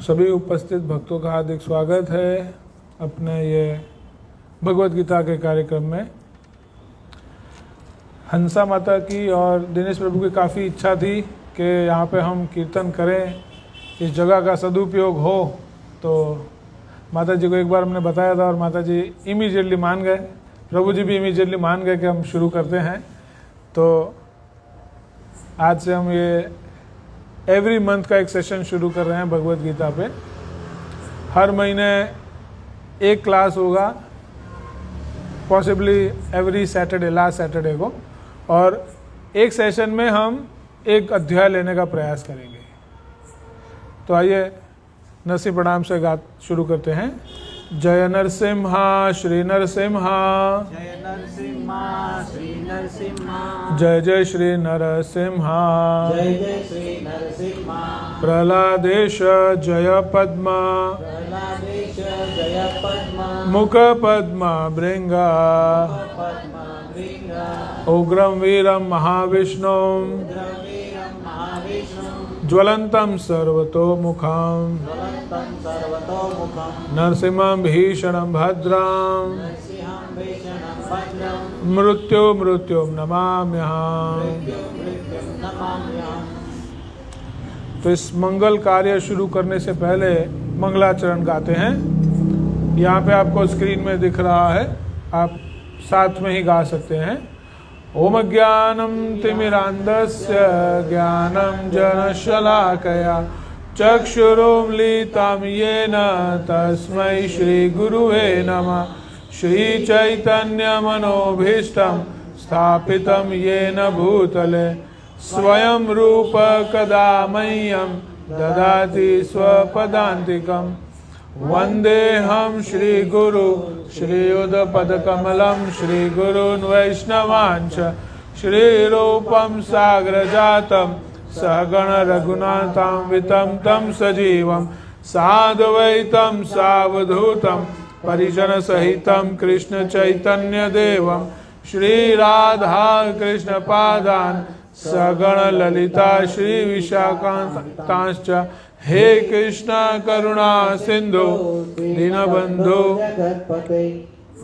सभी उपस्थित भक्तों का हार्दिक स्वागत है अपने ये भगवत गीता के कार्यक्रम में। हंसा माता की और दिनेश प्रभु की काफ़ी इच्छा थी कि यहाँ पे हम कीर्तन करें, इस जगह का सदुपयोग हो। तो माता जी को एक बार हमने बताया था और माता जी इमीडिएटली मान गए, प्रभु जी भी इमीडिएटली मान गए कि हम शुरू करते हैं। तो आज से हम ये एवरी मंथ का एक सेशन शुरू कर रहे हैं भगवत गीता पे। हर महीने एक क्लास होगा, possibly every Saturday, last Saturday को, और एक सेशन में हम एक अध्याय लेने का प्रयास करेंगे। तो आइए नरसिंह प्रणाम से गात शुरू करते हैं। जय नरसिम्हा श्री नरसिम्हा, जय नरसिम्हा श्री नरसिम्हा, जय जय श्री नरसिम्हा, जय जय श्री नरसिम्हा। प्रहलादेश जय पद्मा, प्रहलादेश जय पद्मा, मुख पद्मा भृंगा, पद्मा भृंगा, उग्रं वीरं महाविष्णुं, द्रवीरं महाविष्णुं, ज्वलन्तं सर्वतोमुखं, ज्वलन्तं सर्वतोमुखं, नरसिंहं भीषणं भद्रं, नरसिंहं भीषणं भद्रं, मृत्युं नमाम्यहम्। मृत्युं नमाम्यहम्। तो इस मंगल कार्य शुरू करने से पहले मंगलाचरण गाते हैं। यहाँ पे आपको स्क्रीन में दिख रहा है, आप साथ में ही गा सकते हैं। ओम ज्ञानं तिमिरान्धस्य ज्ञानं जनशलाकया चक्षुरुन्मीलितं येन तस्मै श्रीगुरुवे नमः। श्रीचैतन्यमनोभीष्टं स्थापितं येन भूतले स्वयं रूप कदा मह्यं ददाति स्वपदान्तिकं। वन्देऽहं श्रीगुरु श्रीयुतपदकमलं श्रीगुरून् वैष्णवांश्च श्रीरूपं साग्रजातं सहगण रघुनाथान्वितं तं सजीवं साद्वैतं सावधूतं परिजनसहितं कृष्णचैतन्यदेवं श्रीराधा कृष्णपादान् सगण ललिता श्री विशाखांश्च। हे कृष्ण करुणा सिंधु दीनबंधु जगत्पते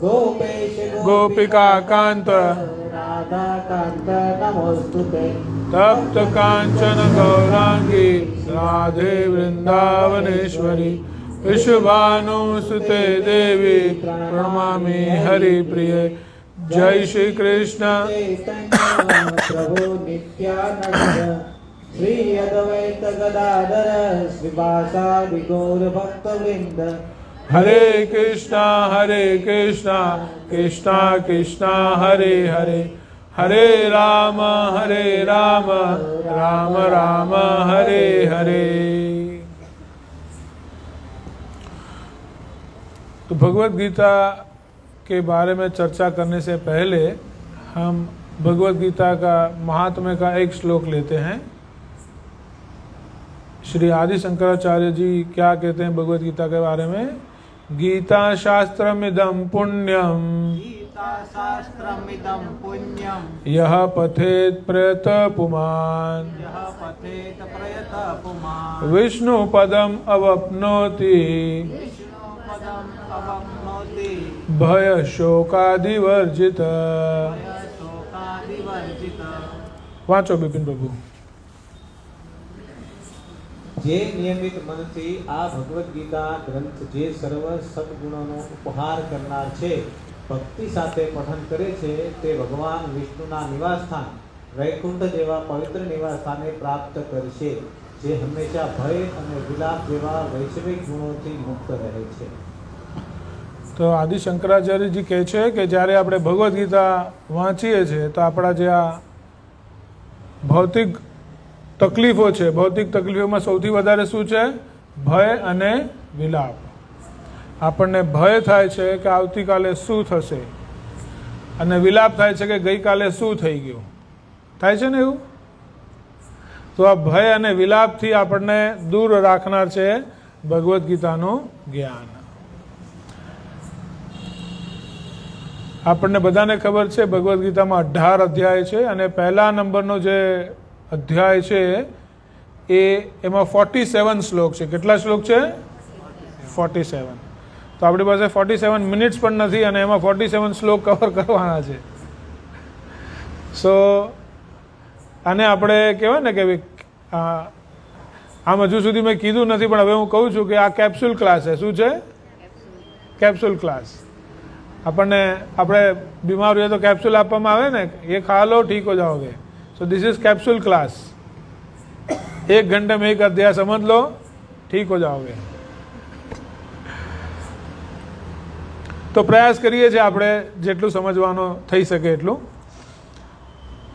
गोपेश गोपिका कांत राधा कांत नमोस्तुते। तप्त कांचन गौरांगी राधे वृंदावनेश्वरी विश्वभानुसुते देवी प्रणमामि हरिप्रिये। जय श्री कृष्ण चैतन्य प्रभु नित्यानंद श्री अद्वैत गदाधर श्रीवासादि गौर भक्तवृंद। हरे कृष्णा कृष्णा कृष्णा हरे हरे, हरे राम राम राम हरे हरे। तो भगवत गीता के बारे में चर्चा करने से पहले हम भगवत गीता का महात्म्य का एक श्लोक लेते हैं। श्री आदि शंकराचार्य जी क्या कहते हैं भगवत गीता के बारे में? गीता शास्त्रमिदं पुण्यम, गीता शास्त्रमिदं पुण्यम, यह पठेत प्रयत पुमान्, यः पठेत प्रयत पुमान्, विष्णु पदम अवप्नोति, विष्णुपदम् अवाप्नोति, भय शोकादिवर्जित। शोकादिवर्जित। वाचो बिपिन प्रभु। જે નિયમિત મનથી આ ભગવદ્ ગીતા ગ્રંથ જે સર્વ સદગુણોનો ઉપહાર કરનાર છે, ભક્તિ સાથે પઠન કરે છે, તે ભગવાન વિષ્ણુના નિવાસસ્થાન વૈકુંઠ જેવા પવિત્ર નિવાસસ્થાને પ્રાપ્ત કરશે, જે હંમેશા ભય અને વિલાપ જેવા વૈશ્વિક ગુણોથી મુક્ત રહે છે। તો આદિ શંકરાચાર્ય जी કહે છે કે જ્યારે આપણે ભગવદ્ ગીતા વાંચીએ છીએ તો આપણા જે આ ભૌતિક તકલીફો છે, ભૌતિક તકલીફોમાં સૌથી વધારે શું છે? ભય અને વિલાપ। આપણને ભય થાય છે કે આવતીકાલે શું થશે, અને વિલાપ થાય છે કે ગઈકાલે શું થઈ ગયું, થાય છે ને એવું? તો આ ભય અને વિલાપથી આપણને દૂર રાખનાર છે ભગવદ્ ગીતાનું જ્ઞાન। આપણને બધાને ખબર છે ભગવદ્ ગીતામાં 18 અધ્યાય છે અને પહેલા નંબરનો જે અધ્યાય છે એમાં 47 શ્લોક છે. કેટલા શ્લોક છે? 47. તો આપણી પાસે 47 મિનિટ્સ પણ નથી અને એમાં 47 શ્લોક કવર કરવાના છે. સો આને આપણે કહેવાય ને કે આમ હજુ સુધી મેં કીધું નથી પણ હવે હું કહું છું કે આ કેપ્સ્યુલ ક્લાસ છે. શું છે? Capsule class. આપણે બીમાર હોઈએ તો कैप्सूल આપવામાં આવે ને, ये खा लो ठीक हो जाओगे. So this is capsule class. 1 घंटे में 1 अध्याय समझ लो, ठीक हो जाओगे. तो प्रयास करिए છીએ આપણે જેટલું સમજવાનો થઈ શકે એટલું.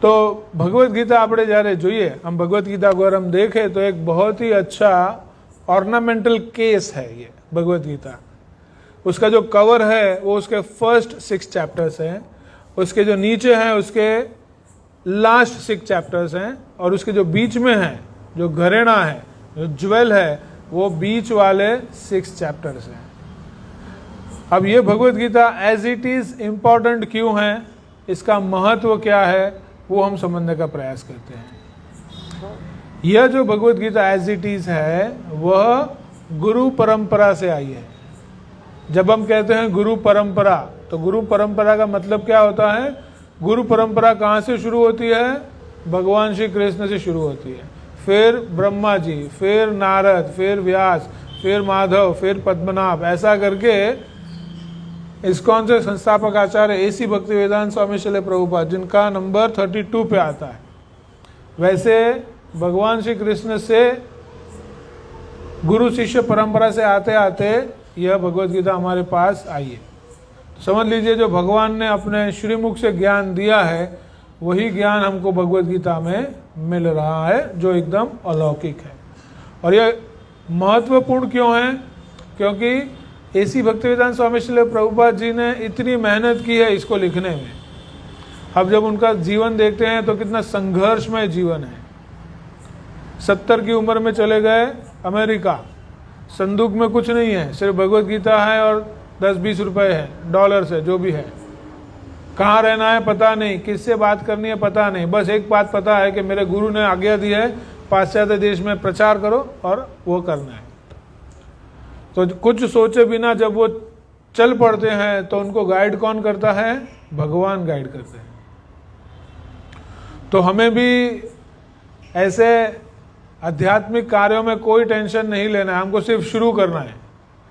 तो भगवत गीता આપણે જ્યારે જોઈએ, हम भगवत गीता को अगर हम देखें तो एक बहुत ही अच्छा ऑर्नामेंटल केस है ये भगवत गीता. उसका जो कवर है वो उसके फर्स्ट 6 चैप्टर्स हैं, उसके जो नीचे हैं उसके लास्ट 6 चैप्टर्स हैं, और उसके जो बीच में है, जो घरेणा है, जो ज्वेल है, वो बीच वाले 6 चैप्टर्स हैं. अब ये Bhagavad Gita as it is important क्यों है, इसका महत्व क्या है, वो हम समझने का प्रयास करते हैं. यह जो भगवत गीता एज इट इज है वह गुरु परंपरा से आई है. जब हम कहते हैं गुरु परंपरा, तो गुरु परंपरा का मतलब क्या होता है? गुरु परंपरा कहाँ से शुरू होती है? भगवान श्री कृष्ण से शुरू होती है, फिर ब्रह्मा जी, फिर नारद, फिर व्यास, फिर माधव, फिर पद्मनाभ, ऐसा करके इस्कॉन से संस्थापक आचार्य एसी भक्तिवेदांत स्वामी श्रील प्रभुपाद, जिनका नंबर 32 पे आता है. वैसे भगवान श्री कृष्ण से गुरु शिष्य परंपरा से आते आते यह भगवत गीता हमारे पास आई है. समझ लीजिए जो भगवान ने अपने श्रीमुख से ज्ञान दिया है वही ज्ञान हमको भगवत गीता में मिल रहा है, जो एकदम अलौकिक है. और यह महत्वपूर्ण क्यों है? क्योंकि एसी भक्तिवेदांत स्वामी श्रील प्रभुपाद जी ने इतनी मेहनत की है इसको लिखने में. अब जब उनका जीवन देखते हैं तो कितना संघर्षमय जीवन है. 70 की उम्र में चले गए अमेरिका, संदूक में कुछ नहीं है, सिर्फ भगवत गीता है और 10-20 रुपए है, डॉलर्स है, जो भी है. कहाँ रहना है पता नहीं, किससे बात करनी है पता नहीं, बस एक बात पता है कि मेरे गुरु ने आज्ञा दी है पाश्चात्य देश में प्रचार करो और वो करना है. तो कुछ सोचे बिना जब वो चल पड़ते हैं तो उनको गाइड कौन करता है? भगवान गाइड करते हैं. तो हमें भी ऐसे आध्यात्मिक कार्यों में कोई टेंशन नहीं लेना है, हमको सिर्फ शुरू करना है,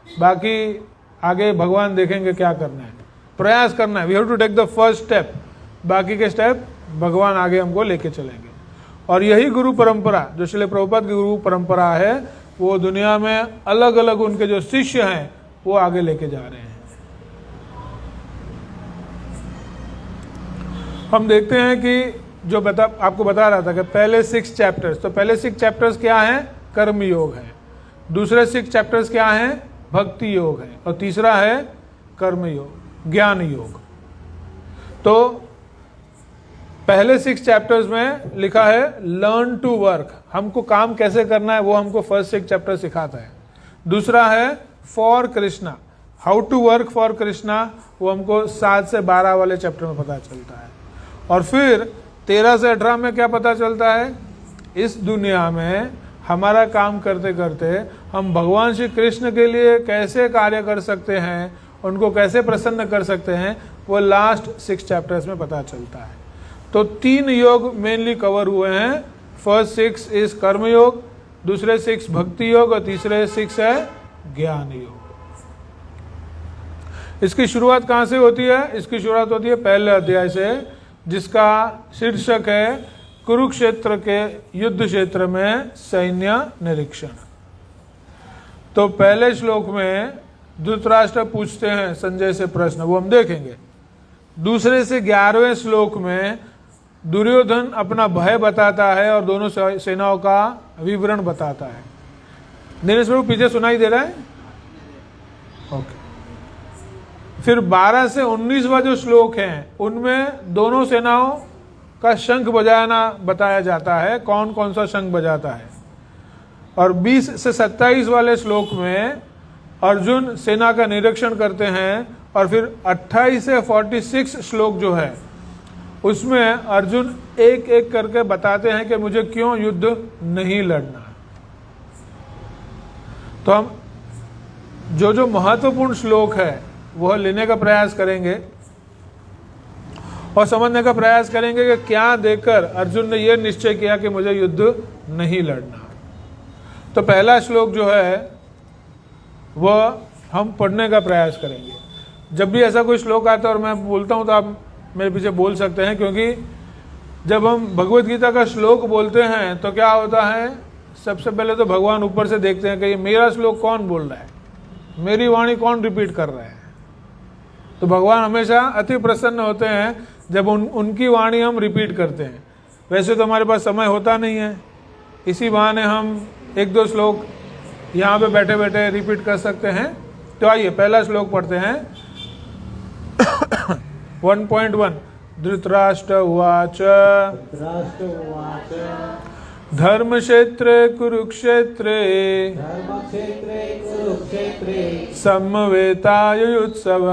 बाकी आगे भगवान देखेंगे क्या करना है. प्रयास करना है, we have to take the first step, बाकी के स्टेप भगवान आगे हमको लेके चलेंगे. और यही गुरु परंपरा जो श्रील प्रभुपाद की गुरु परंपरा है वो दुनिया में अलग अलग उनके जो शिष्य हैं वो आगे लेके जा रहे हैं. हम देखते हैं कि जो आपको बता रहा था कि पहले 6 चैप्टर्स, तो पहले 6 चैप्टर्स क्या हैं? कर्म योग है. दूसरे 6 चैप्टर्स क्या हैं? भक्ति योग है. और तीसरा है कर्म योग, ज्ञान योग. तो पहले 6 चैप्टर्स में लिखा है लर्न टू वर्क, हमको काम कैसे करना है वो हमको फर्स्ट 6 चैप्टर सिखाता है. दूसरा है for Krishna, how to work for Krishna, वो हमको 7 से 12 वाले चैप्टर में पता चलता है. और फिर 13 से 18 में क्या पता चलता है? इस दुनिया में हमारा काम करते करते हम भगवान श्री कृष्ण के लिए कैसे कार्य कर सकते हैं, उनको कैसे प्रसन्न कर सकते हैं, वो लास्ट 6 चैप्टर्स में पता चलता है. तो 3 योग मेनली कवर हुए हैं. फर्स्ट 6 इज कर्म योग, दूसरे 6 भक्ति योग और तीसरे 6 है ज्ञान योग. इसकी शुरुआत कहाँ से होती है? इसकी शुरुआत होती है पहले अध्याय से, जिसका शीर्षक है कुरुक्षेत्र के युद्ध क्षेत्र में सैन्य निरीक्षण. तो पहले श्लोक में धृतराष्ट्र पूछते हैं संजय से प्रश्न, वो हम देखेंगे. दूसरे से 11वें श्लोक में दुर्योधन अपना भय बताता है और दोनों सेनाओं का विवरण बताता है. दिनेश प्रभु पीछे सुनाई दे रहा है? ओके. फिर 12 से 19वां जो श्लोक है उनमें दोनों सेनाओं का शंख बजाना बताया जाता है, कौन कौन सा शंख बजाता है. और 20 से 27 वाले श्लोक में अर्जुन सेना का निरीक्षण करते हैं. और फिर 28 से 46 श्लोक जो है उसमें अर्जुन एक एक करके बताते हैं कि मुझे क्यों युद्ध नहीं लड़ना. तो हम जो जो महत्वपूर्ण श्लोक है वह लेने का प्रयास करेंगे और समझने का प्रयास करेंगे कि क्या देखकर अर्जुन ने यह निश्चय किया कि मुझे युद्ध नहीं लड़ना। तो पहला श्लोक जो है वह हम पढ़ने का प्रयास करेंगे। जब भी ऐसा कोई श्लोक आता है और मैं बोलता हूं तो आप मेरे पीछे बोल सकते हैं, क्योंकि जब हम भगवत गीता का श्लोक बोलते हैं तो क्या होता है, सबसे पहले तो भगवान ऊपर से देखते हैं कि ये मेरा श्लोक कौन बोल रहा है, मेरी वाणी कौन रिपीट कर रहा है। तो भगवान हमेशा अति प्रसन्न होते हैं जब उनकी वाणी हम रिपीट करते हैं। वैसे तो हमारे पास समय होता नहीं है, इसी बहाने हम एक दो श्लोक यहाँ पे बैठे बैठे रिपीट कर सकते हैं। तो आइए पहला श्लोक पढ़ते हैं। 1.1 धृतराष्ट्र उवाच धृतराष्ट्र उवाच धर्मक्षेत्रे कुरुक्षेत्रे धर्मक्षेत्रे कुरुक्षेत्रे समवेतायुयुत्सवः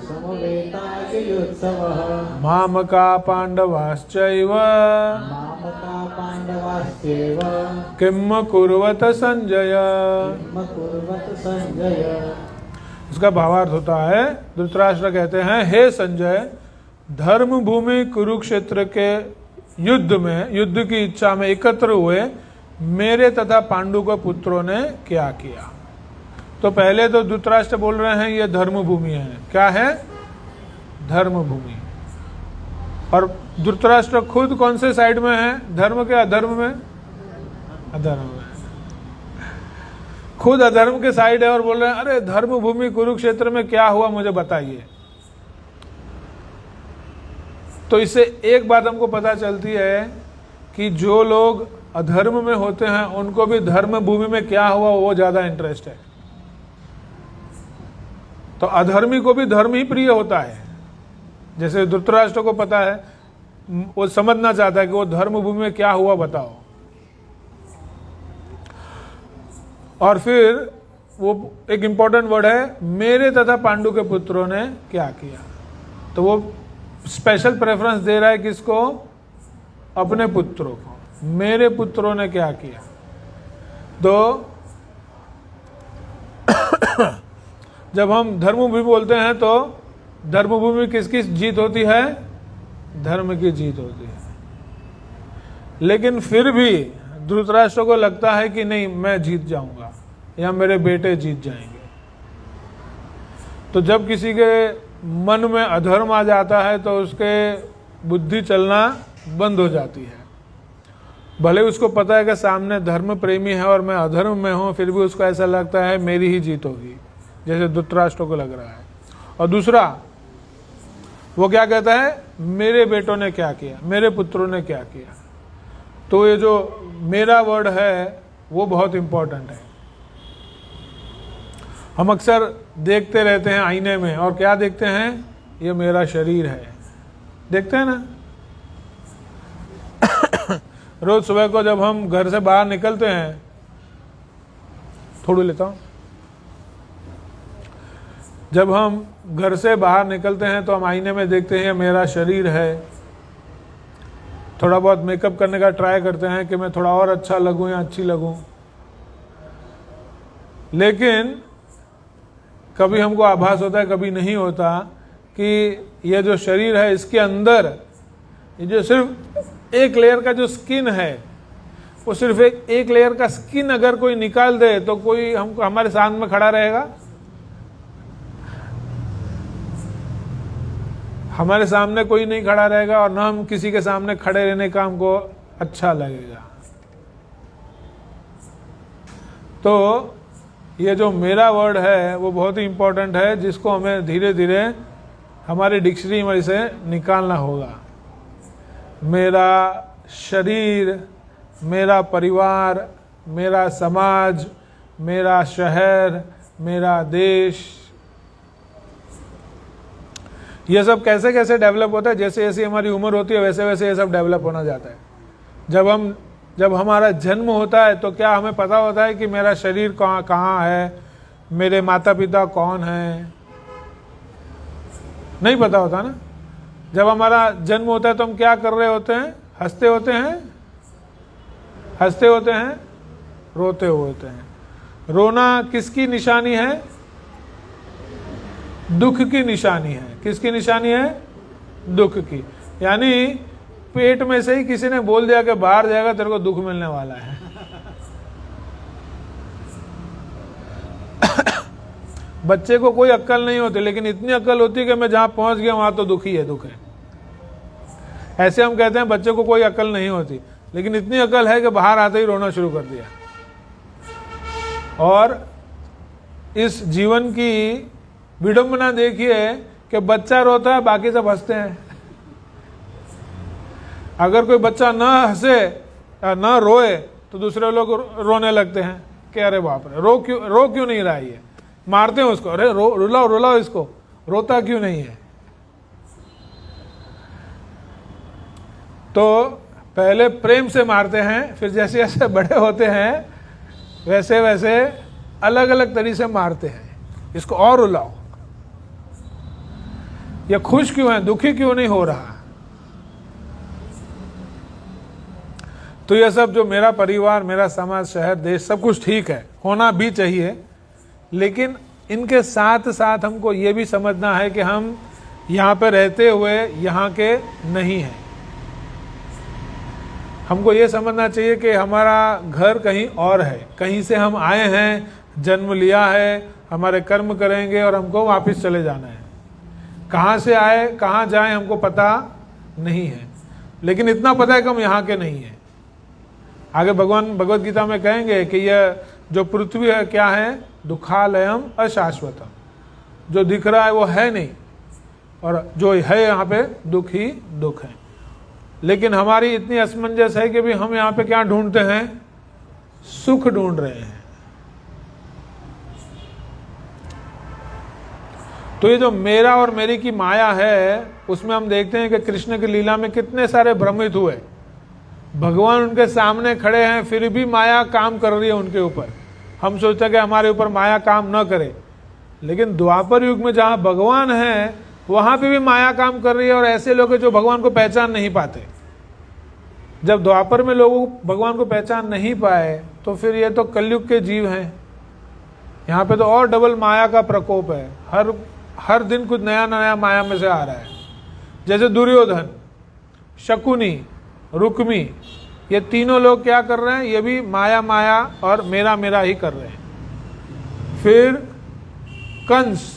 समवेतायुयुत्सवः मामका पाण्डवाश्चैव मामका पाण्डवाश्चैव किं कुर्वत संजय। किं कुर्वत संजय। उसका भावार्थ होता है, धृतराष्ट्र कहते हैं, हे संजय, धर्म भूमि कुरुक्षेत्र के युद्ध में, युद्ध की इच्छा में एकत्र हुए मेरे तथा पांडु के पुत्रों ने क्या किया। तो पहले तो धृतराष्ट्र बोल रहे हैं ये धर्म भूमि है। क्या है? धर्म भूमि। और धृतराष्ट्र खुद कौन से साइड में है, धर्म के अधर्म में? अधर्म में। खुद अधर्म के साइड है और बोल रहे हैं अरे धर्म भूमि कुरुक्षेत्र में क्या हुआ मुझे बताइए। तो इससे एक बात हमको पता चलती है कि जो लोग अधर्म में होते हैं उनको भी धर्म भूमि में क्या हुआ वो ज्यादा इंटरेस्ट है। तो अधर्मी को भी धर्म ही प्रिय होता है। जैसे धृतराष्ट्र को पता है, वो समझना चाहता है कि वो धर्म भूमि में क्या हुआ बताओ। और फिर वो एक इंपॉर्टेंट वर्ड है, मेरे तथा पांडु के पुत्रों ने क्या किया। तो वो स्पेशल प्रेफरेंस दे रहा है किसको? अपने पुत्रों को। मेरे पुत्रों ने क्या किया। तो जब हम धर्मभूमि बोलते हैं तो धर्मभूमि किसकी जीत होती है? धर्म की जीत होती है। लेकिन फिर भी धृतराष्ट्र को लगता है कि नहीं मैं जीत जाऊंगा या मेरे बेटे जीत जाएंगे। तो जब किसी के मन में अधर्म आ जाता है तो उसके बुद्धि चलना बंद हो जाती है। भले उसको पता है कि सामने धर्म प्रेमी है और मैं अधर्म में हूं, फिर भी उसको ऐसा लगता है मेरी ही जीत होगी, जैसे धृतराष्ट्र को लग रहा है। और दूसरा वो क्या कहता है? मेरे बेटों ने क्या किया, मेरे पुत्रों ने क्या किया। तो ये जो मेरा वर्ड है वो बहुत इंपॉर्टेंट है। हम अक्सर देखते रहते हैं आईने में और क्या देखते हैं? ये मेरा शरीर है, देखते हैं ना। रोज सुबह को जब हम घर से बाहर निकलते हैं, थोड़ी लेता हूं, जब हम घर से बाहर निकलते हैं तो हम आईने में देखते हैं ये मेरा शरीर है। थोड़ा बहुत मेकअप करने का ट्राई करते हैं कि मैं थोड़ा और अच्छा लगूं या अच्छी लगूं। लेकिन कभी हमको आभास होता है, कभी नहीं होता, कि यह जो शरीर है इसके अंदर ये जो सिर्फ एक लेयर का जो स्किन है, वो सिर्फ एक लेयर का स्किन अगर कोई निकाल दे तो कोई हमको हमारे सामने में खड़ा रहेगा? हमारे सामने कोई नहीं खड़ा रहेगा और ना हम किसी के सामने खड़े रहने का हमको अच्छा लगेगा। तो ये जो मेरा वर्ड है वो बहुत ही इंपॉर्टेंट है, जिसको हमें धीरे धीरे हमारे डिक्शनरी में से निकालना होगा। मेरा शरीर, मेरा परिवार, मेरा समाज, मेरा शहर, मेरा देश, ये सब कैसे कैसे डेवलप होता है। जैसे जैसे हमारी उम्र होती है वैसे वैसे ये सब डेवलप होना जाता है। जब हमारा जन्म होता है तो क्या हमें पता होता है कि मेरा शरीर कहाँ है, मेरे माता पिता कौन है? नहीं पता होता ना। जब हमारा जन्म होता है तो हम क्या कर रहे होते हैं? हंसते होते हैं, रोते हुए होते हैं। रोना किसकी निशानी है? दुख की निशानी है। किसकी निशानी है? दुख की। यानी पेट में से ही किसी ने बोल दिया कि बाहर जाएगा तेरे को दुख मिलने वाला है। बच्चे को कोई अक्ल नहीं होती, लेकिन इतनी अक्ल होती है कि मैं जहां पहुंच गया वहां तो दुख ही है, दुख है। ऐसे हम कहते हैं बच्चे को कोई अक्ल नहीं होती, लेकिन इतनी अक्ल है कि बाहर आते ही रोना शुरू कर दिया। और इस जीवन की विडंबना देखिए कि बच्चा रोता है, बाकी सब हंसते हैं। अगर कोई बच्चा न हंसे न रोए तो दूसरे लोग रोने लगते हैं कि अरे बाप रे, रो क्यों नहीं रहा है? मारते हैं उसको, अरे रुलाओ इसको, रोता क्यों नहीं है? तो पहले प्रेम से मारते हैं, फिर जैसे जैसे बड़े होते हैं वैसे वैसे अलग अलग तरीके से मारते हैं। इसको और रुलाओ, ये खुश क्यों है, दुखी क्यों नहीं हो रहा? तो ये सब जो मेरा परिवार, मेरा समाज, शहर, देश, सब कुछ ठीक है, होना भी चाहिए, लेकिन इनके साथ साथ हमको ये भी समझना है कि हम यहाँ पे रहते हुए यहाँ के नहीं हैं। हमको ये समझना चाहिए कि हमारा घर कहीं और है, कहीं से हम आए हैं, जन्म लिया है, हमारे कर्म करेंगे और हमको वापस चले जाना है। कहाँ से आए कहाँ जाए हमको पता नहीं है, लेकिन इतना पता है कि हम यहाँ के नहीं हैं। आगे भगवान भगवत गीता में कहेंगे कि यह जो पृथ्वी है क्या है? दुखालयम अशाश्वतम। जो दिख रहा है वो है नहीं, और जो है यहाँ पे दुख ही दुख है। लेकिन हमारी इतनी असमंजस है कि भी हम यहाँ पे क्या ढूंढते हैं? सुख ढूंढ रहे हैं। तो ये जो मेरा और मेरी की माया है, उसमें हम देखते हैं कि कृष्ण की लीला में कितने सारे भ्रमित हुए। भगवान उनके सामने खड़े हैं, फिर भी माया काम कर रही है उनके ऊपर। हम सोचते हैं कि हमारे ऊपर माया काम न करे, लेकिन द्वापर युग में जहाँ भगवान है वहाँ पे भी माया काम कर रही है, और ऐसे लोग हैं जो भगवान को पहचान नहीं पाते। जब द्वापर में लोग भगवान को पहचान नहीं पाए तो फिर ये तो कलयुग के जीव हैं। यहाँ पे तो और डबल माया का प्रकोप है, हर दिन कुछ नया नया माया में से आ रहा है। जैसे दुर्योधन, शकुनी, रुक्मी, ये तीनों लोग क्या कर रहे हैं? ये भी माया माया और मेरा मेरा ही कर रहे हैं। फिर कंस,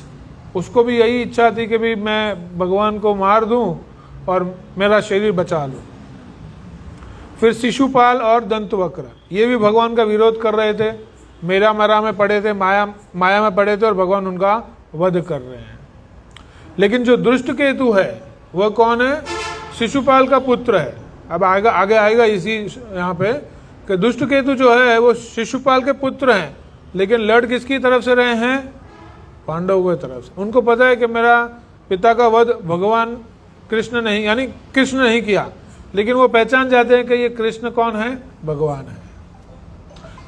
उसको भी यही इच्छा थी कि भी मैं भगवान को मार दूं और मेरा शरीर बचा लूं। फिर शिशुपाल और दंतवक्र, ये भी भगवान का विरोध कर रहे थे, मेरा मेरा में पड़े थे, माया में पड़े थे, और भगवान उनका वध कर रहे हैं। लेकिन जो दुष्ट केतु है वह कौन है? शिशुपाल का पुत्र है। अब आगे आएगा इसी यहाँ पे कि दुष्ट केतु जो है वो शिशुपाल के पुत्र हैं, लेकिन लड़ किसकी तरफ से रहे हैं? पांडवों की तरफ से। उनको पता है कि मेरा पिता का वध भगवान कृष्ण नहीं, यानी कृष्ण नहीं किया, लेकिन वो पहचान जाते हैं कि ये कृष्ण कौन है? भगवान है।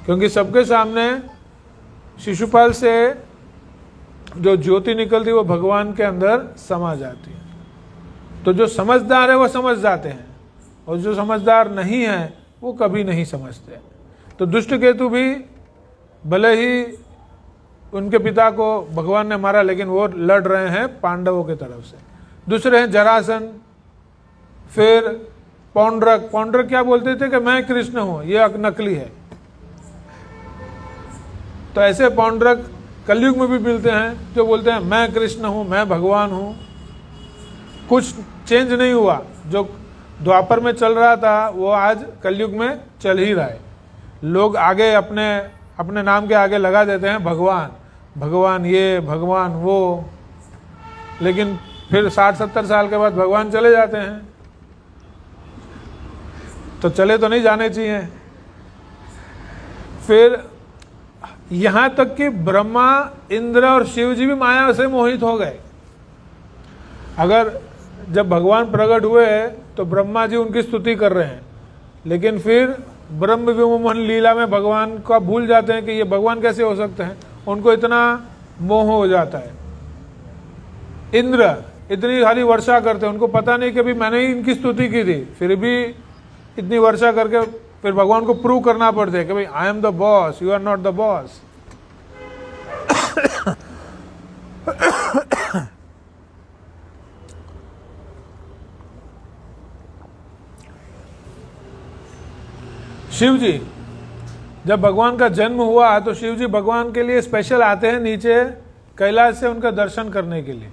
क्योंकि सबके सामने शिशुपाल से जो ज्योति निकलती है वो भगवान के अंदर समा जाती है। तो जो समझदार है वो समझ जाते हैं, और जो समझदार नहीं है वो कभी नहीं समझते। तो दुष्ट केतु भी भले ही उनके पिता को भगवान ने मारा, लेकिन वो लड़ रहे हैं पांडवों की तरफ से। दूसरे हैं जरासंध, फिर पौंड्रक। पौंड्रक क्या बोलते थे कि मैं कृष्ण हूं, ये नकली है। तो ऐसे पौंड्रक कलयुग में भी मिलते हैं जो बोलते हैं मैं कृष्ण हूं, मैं भगवान हूं। कुछ चेंज नहीं हुआ, जो द्वापर में चल रहा था वो आज कलयुग में चल ही रहा है। लोग आगे अपने नाम के आगे लगा देते हैं भगवान, भगवान ये, भगवान वो, लेकिन फिर 60-70 साल के बाद भगवान चले जाते हैं। तो चले तो नहीं जाने चाहिए। फिर यहां तक कि ब्रह्मा, इंद्र और शिव जी भी माया से मोहित हो गए। अगर जब भगवान प्रकट हुए तो ब्रह्मा जी उनकी स्तुति कर रहे हैं, लेकिन फिर ब्रह्म विमोहन लीला में भगवान का भूल जाते हैं कि ये भगवान कैसे हो सकते हैं। उनको इतना मोह हो जाता है। इंद्र इतनी सारी वर्षा करते हैं, उनको पता नहीं कि अभी मैंने ही इनकी स्तुति की थी, फिर भी इतनी वर्षा करके फिर भगवान को प्रूव करना पड़ता है कि भाई I am the boss, you are not the boss. Shiv ji, जब भगवान का जन्म हुआ तो शिव जी भगवान के लिए स्पेशल आते हैं नीचे कैलाश से उनका दर्शन करने के लिए।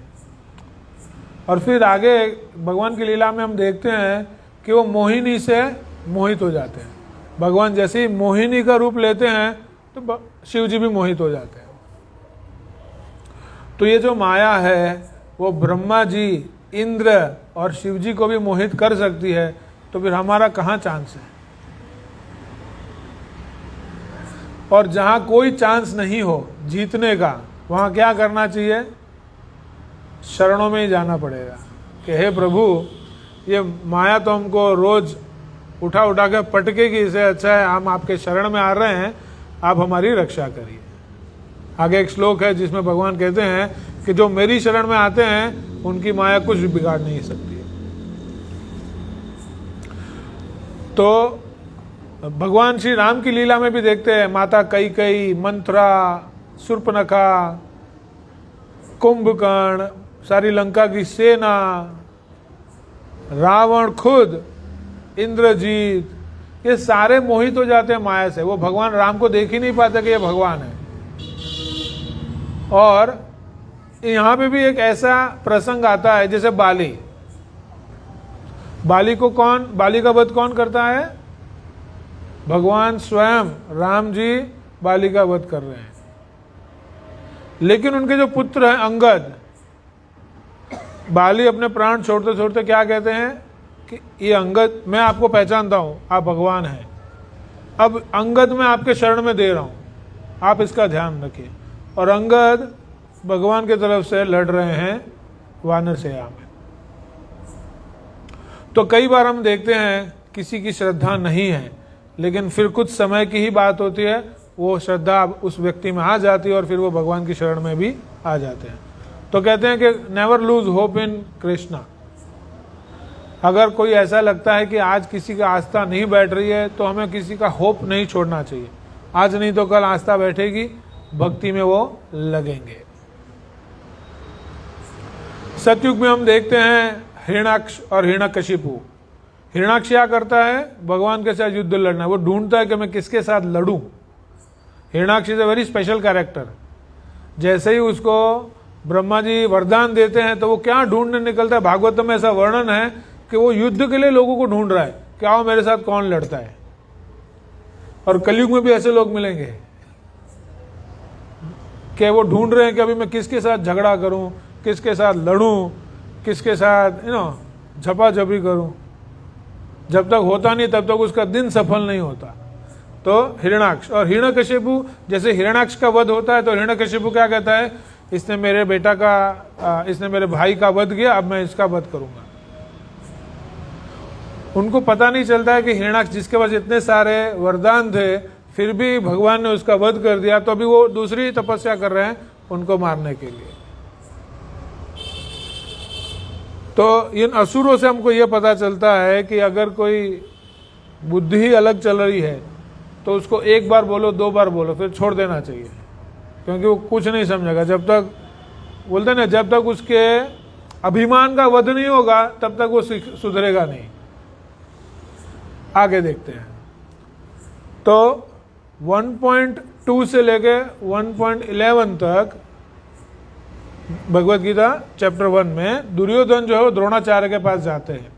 और फिर आगे भगवान की लीला में हम देखते हैं कि वो मोहिनी से मोहित हो जाते हैं। भगवान जैसे ही मोहिनी का रूप लेते हैं तो शिव जी भी मोहित हो जाते हैं। तो ये जो माया है वो ब्रह्मा जी, इंद्र और शिव जी को भी मोहित कर सकती है, तो फिर हमारा कहाँ चांस है? और जहां कोई चांस नहीं हो जीतने का, वहां क्या करना चाहिए? शरणों में ही जाना पड़ेगा कि हे प्रभु, ये माया तो हमको रोज उठा उठा के पटकेगी, इससे अच्छा है हम आपके शरण में आ रहे हैं, आप हमारी रक्षा करिए। आगे एक श्लोक है जिसमें भगवान कहते हैं कि जो मेरी शरण में आते हैं उनकी माया कुछ भी बिगाड़ नहीं सकती है। तो भगवान श्री राम की लीला में भी देखते हैं माता कैकेयी, मंथरा, शूर्पणखा, कुंभकर्ण, सारी लंका की सेना, रावण खुद, इंद्रजीत, ये सारे मोहित हो जाते हैं माया से। वो भगवान राम को देख ही नहीं पाते कि ये भगवान है। और यहां पे भी एक ऐसा प्रसंग आता है जैसे बाली का वध कौन करता है? भगवान स्वयं राम जी बाली का वध कर रहे हैं। लेकिन उनके जो पुत्र हैं अंगद, बाली अपने प्राण छोड़ते छोड़ते क्या कहते हैं कि ये अंगद, मैं आपको पहचानता हूं, आप भगवान हैं, अब अंगद मैं आपके शरण में दे रहा हूं, आप इसका ध्यान रखिए। और अंगद भगवान की तरफ से लड़ रहे हैं वानर सेना में। तो कई बार हम देखते हैं किसी की श्रद्धा नहीं है, लेकिन फिर कुछ समय की ही बात होती है, वो श्रद्धा उस व्यक्ति में आ जाती है और फिर वो भगवान की शरण में भी आ जाते हैं। तो कहते हैं कि नेवर लूज होप इन कृष्णा। अगर कोई ऐसा लगता है कि आज किसी का आस्था नहीं बैठ रही है तो हमें किसी का होप नहीं छोड़ना चाहिए। आज नहीं तो कल आस्था बैठेगी, भक्ति में वो लगेंगे। सतयुग में हम देखते हैं हिरण्याक्ष और हिरण्यकशिपु। हिरण्याक्ष क्या करता है? भगवान के साथ युद्ध लड़ना, वो ढूंढता है कि मैं किसके साथ लड़ूं। Hiranyaksha is a very special character. जैसे ही उसको ब्रह्मा जी वरदान देते हैं तो वो क्या ढूंढने निकलता है? भागवत में ऐसा वर्णन है कि वो युद्ध के लिए लोगों को ढूंढ रहा है कि आओ मेरे साथ कौन लड़ता है। और कलयुग में भी ऐसे लोग मिलेंगे कि वो ढूंढ रहे हैं कि अभी मैं किसके साथ झगड़ा करूं, किसके साथ लड़ूं, किसके साथ झपाझपी करूं। जब तक होता नहीं तब तक उसका दिन सफल नहीं होता। तो हिरण्याक्ष और हिरण्यकशिपु, जैसे हिरण्याक्ष का वध होता है तो हिरण्यकशिपु क्या कहता है? इसने मेरे बेटा का, इसने मेरे भाई का वध किया, अब मैं इसका वध करूंगा। उनको पता नहीं चलता है कि हिरण्याक्ष जिसके पास इतने सारे वरदान थे फिर भी भगवान ने उसका वध कर दिया, तो अभी वो दूसरी तपस्या कर रहे हैं उनको मारने के लिए। तो इन असुरों से हमको यह पता चलता है कि अगर कोई बुद्धि अलग चल रही है तो उसको एक बार बोलो, दो बार बोलो, फिर छोड़ देना चाहिए, क्योंकि वो कुछ नहीं समझेगा। जब तक बोलते ना, जब तक उसके अभिमान का वध नहीं होगा तब तक वो सुधरेगा नहीं। आगे देखते हैं। तो 1.2 से लेके 1.11 तक भगवत गीता चैप्टर 1 में दुर्योधन जो है वो द्रोणाचार्य के पास जाते हैं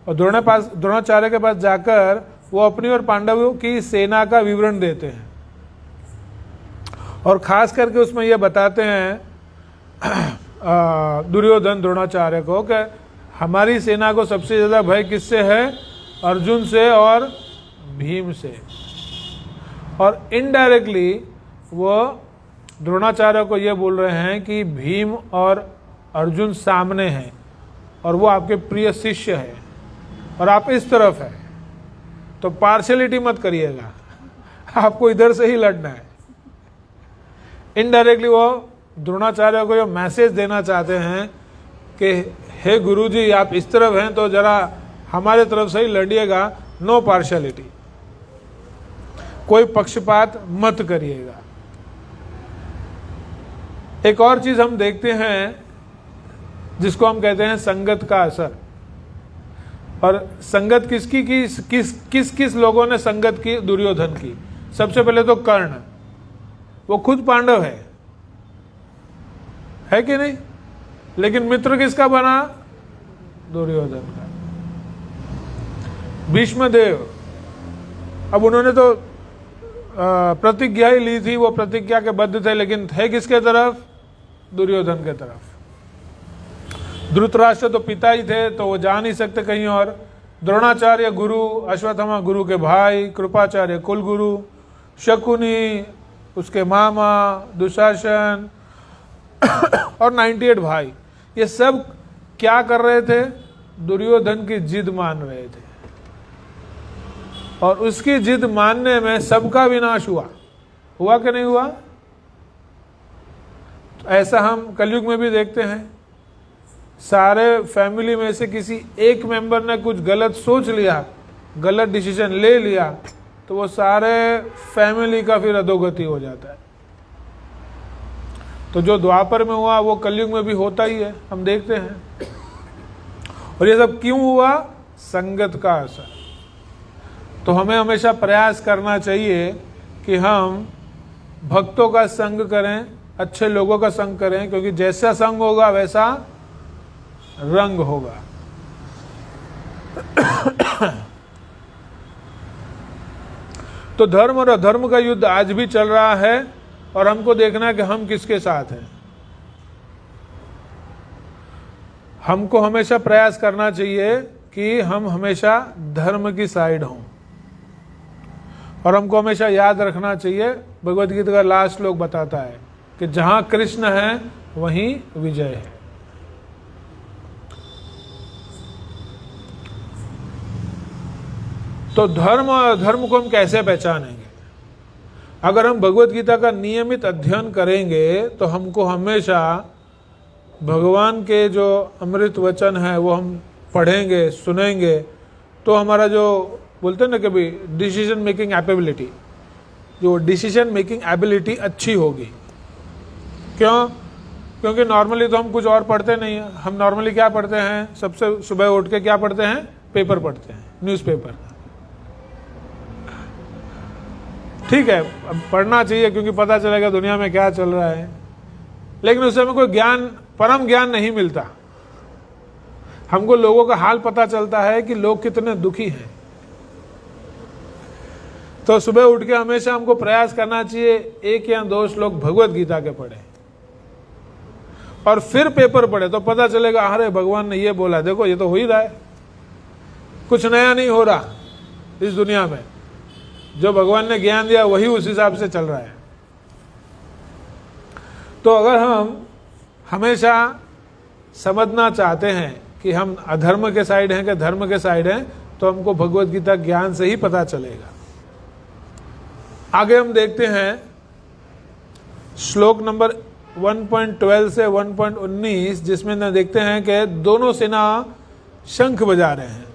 और द्रोणाचार्य के पास जाकर वो अपनी और पांडवों की सेना का विवरण देते हैं। और खास करके उसमें ये बताते हैं दुर्योधन द्रोणाचार्य को कि हमारी सेना को सबसे ज़्यादा भय किससे है? अर्जुन से और भीम से। और इनडायरेक्टली वो द्रोणाचार्य को ये बोल रहे हैं कि भीम और अर्जुन सामने हैं और वो आपके प्रिय शिष्य है और आप इस तरफ है, तो पार्शियलिटी मत करिएगा, आपको इधर से ही लड़ना है। इनडायरेक्टली वो द्रोणाचार्य को ये मैसेज देना चाहते हैं कि हे गुरुजी, आप इस तरफ हैं तो जरा हमारे तरफ से ही लड़िएगा, नो पार्शियलिटी, कोई पक्षपात मत करिएगा। एक और चीज हम देखते हैं जिसको हम कहते हैं संगत का असर। और संगत किसकी की, किस किस लोगों ने संगत की दुर्योधन की? सबसे पहले तो कर्ण, वो खुद पांडव है कि नहीं? लेकिन मित्र किसका बना? दुर्योधन का। भीष्म देव, अब उन्होंने तो प्रतिज्ञा ही ली थी, वो प्रतिज्ञा के बद्ध थे, लेकिन थे किसके तरफ? दुर्योधन के तरफ। धृतराष्ट्र तो पिता ही थे, तो वो जा नहीं सकते कहीं और। द्रोणाचार्य गुरु, अश्वत्थामा गुरु के भाई, कृपाचार्य कुल गुरु, शकुनी उसके मामा, दुशासन और 98 भाई, ये सब क्या कर रहे थे? दुर्योधन की जिद मान रहे थे, और उसकी जिद मानने में सबका विनाश हुआ कि नहीं हुआ? तो ऐसा हम कलयुग में भी देखते हैं। सारे फैमिली में से किसी एक मेंबर ने कुछ गलत सोच लिया, गलत डिसीजन ले लिया, तो वो सारे फैमिली का फिर अधोगति हो जाता है। तो जो द्वापर में हुआ वो कलयुग में भी होता ही है, हम देखते हैं। और ये सब क्यों हुआ? संगत का असर। तो हमें हमेशा प्रयास करना चाहिए कि हम भक्तों का संग करें, अच्छे लोगों का संग करें, क्योंकि जैसा संग होगा वैसा रंग होगा। तो धर्म और अधर्म का युद्ध आज भी चल रहा है, और हमको देखना है कि हम किसके साथ हैं। हमको हमेशा प्रयास करना चाहिए कि हम हमेशा धर्म की साइड हों, और हमको हमेशा याद रखना चाहिए, भगवद गीता का लास्ट श्लोक बताता है कि जहां कृष्ण है वहीं विजय है। तो धर्म और अधर्म को हम कैसे पहचानेंगे? अगर हम भगवद गीता का नियमित अध्ययन करेंगे तो हमको हमेशा भगवान के जो अमृत वचन है वो हम पढ़ेंगे, सुनेंगे, तो हमारा जो बोलते हैं ना कभी डिसीजन मेकिंग एबिलिटी, जो डिसीजन मेकिंग एबिलिटी अच्छी होगी। क्यों? क्योंकि नॉर्मली तो हम कुछ और पढ़ते नहीं हैं। हम नॉर्मली क्या पढ़ते हैं? सबसे सुबह उठ के क्या पढ़ते हैं? पेपर पढ़ते हैं, न्यूज़पेपर। ठीक है, अब पढ़ना चाहिए क्योंकि पता चलेगा दुनिया में क्या चल रहा है, लेकिन उससे हमें कोई ज्ञान, परम ज्ञान नहीं मिलता। हमको लोगों का हाल पता चलता है कि लोग कितने दुखी हैं। तो सुबह उठ के हमेशा हमको प्रयास करना चाहिए 1 या 2 श्लोक भगवद गीता के पढ़े, और फिर पेपर पढ़े, तो पता चलेगा अरे भगवान ने ये बोला, देखो ये तो हो ही रहा है, कुछ नया नहीं हो रहा इस दुनिया में। जो भगवान ने ज्ञान दिया वही उस हिसाब से चल रहा है। तो अगर हम हमेशा समझना चाहते हैं कि हम अधर्म के साइड हैं कि धर्म के साइड हैं, तो हमको भगवद गीता ज्ञान से ही पता चलेगा। आगे हम देखते हैं श्लोक नंबर 1.12 से 1.19, जिसमें न देखते हैं कि दोनों सेना शंख बजा रहे हैं।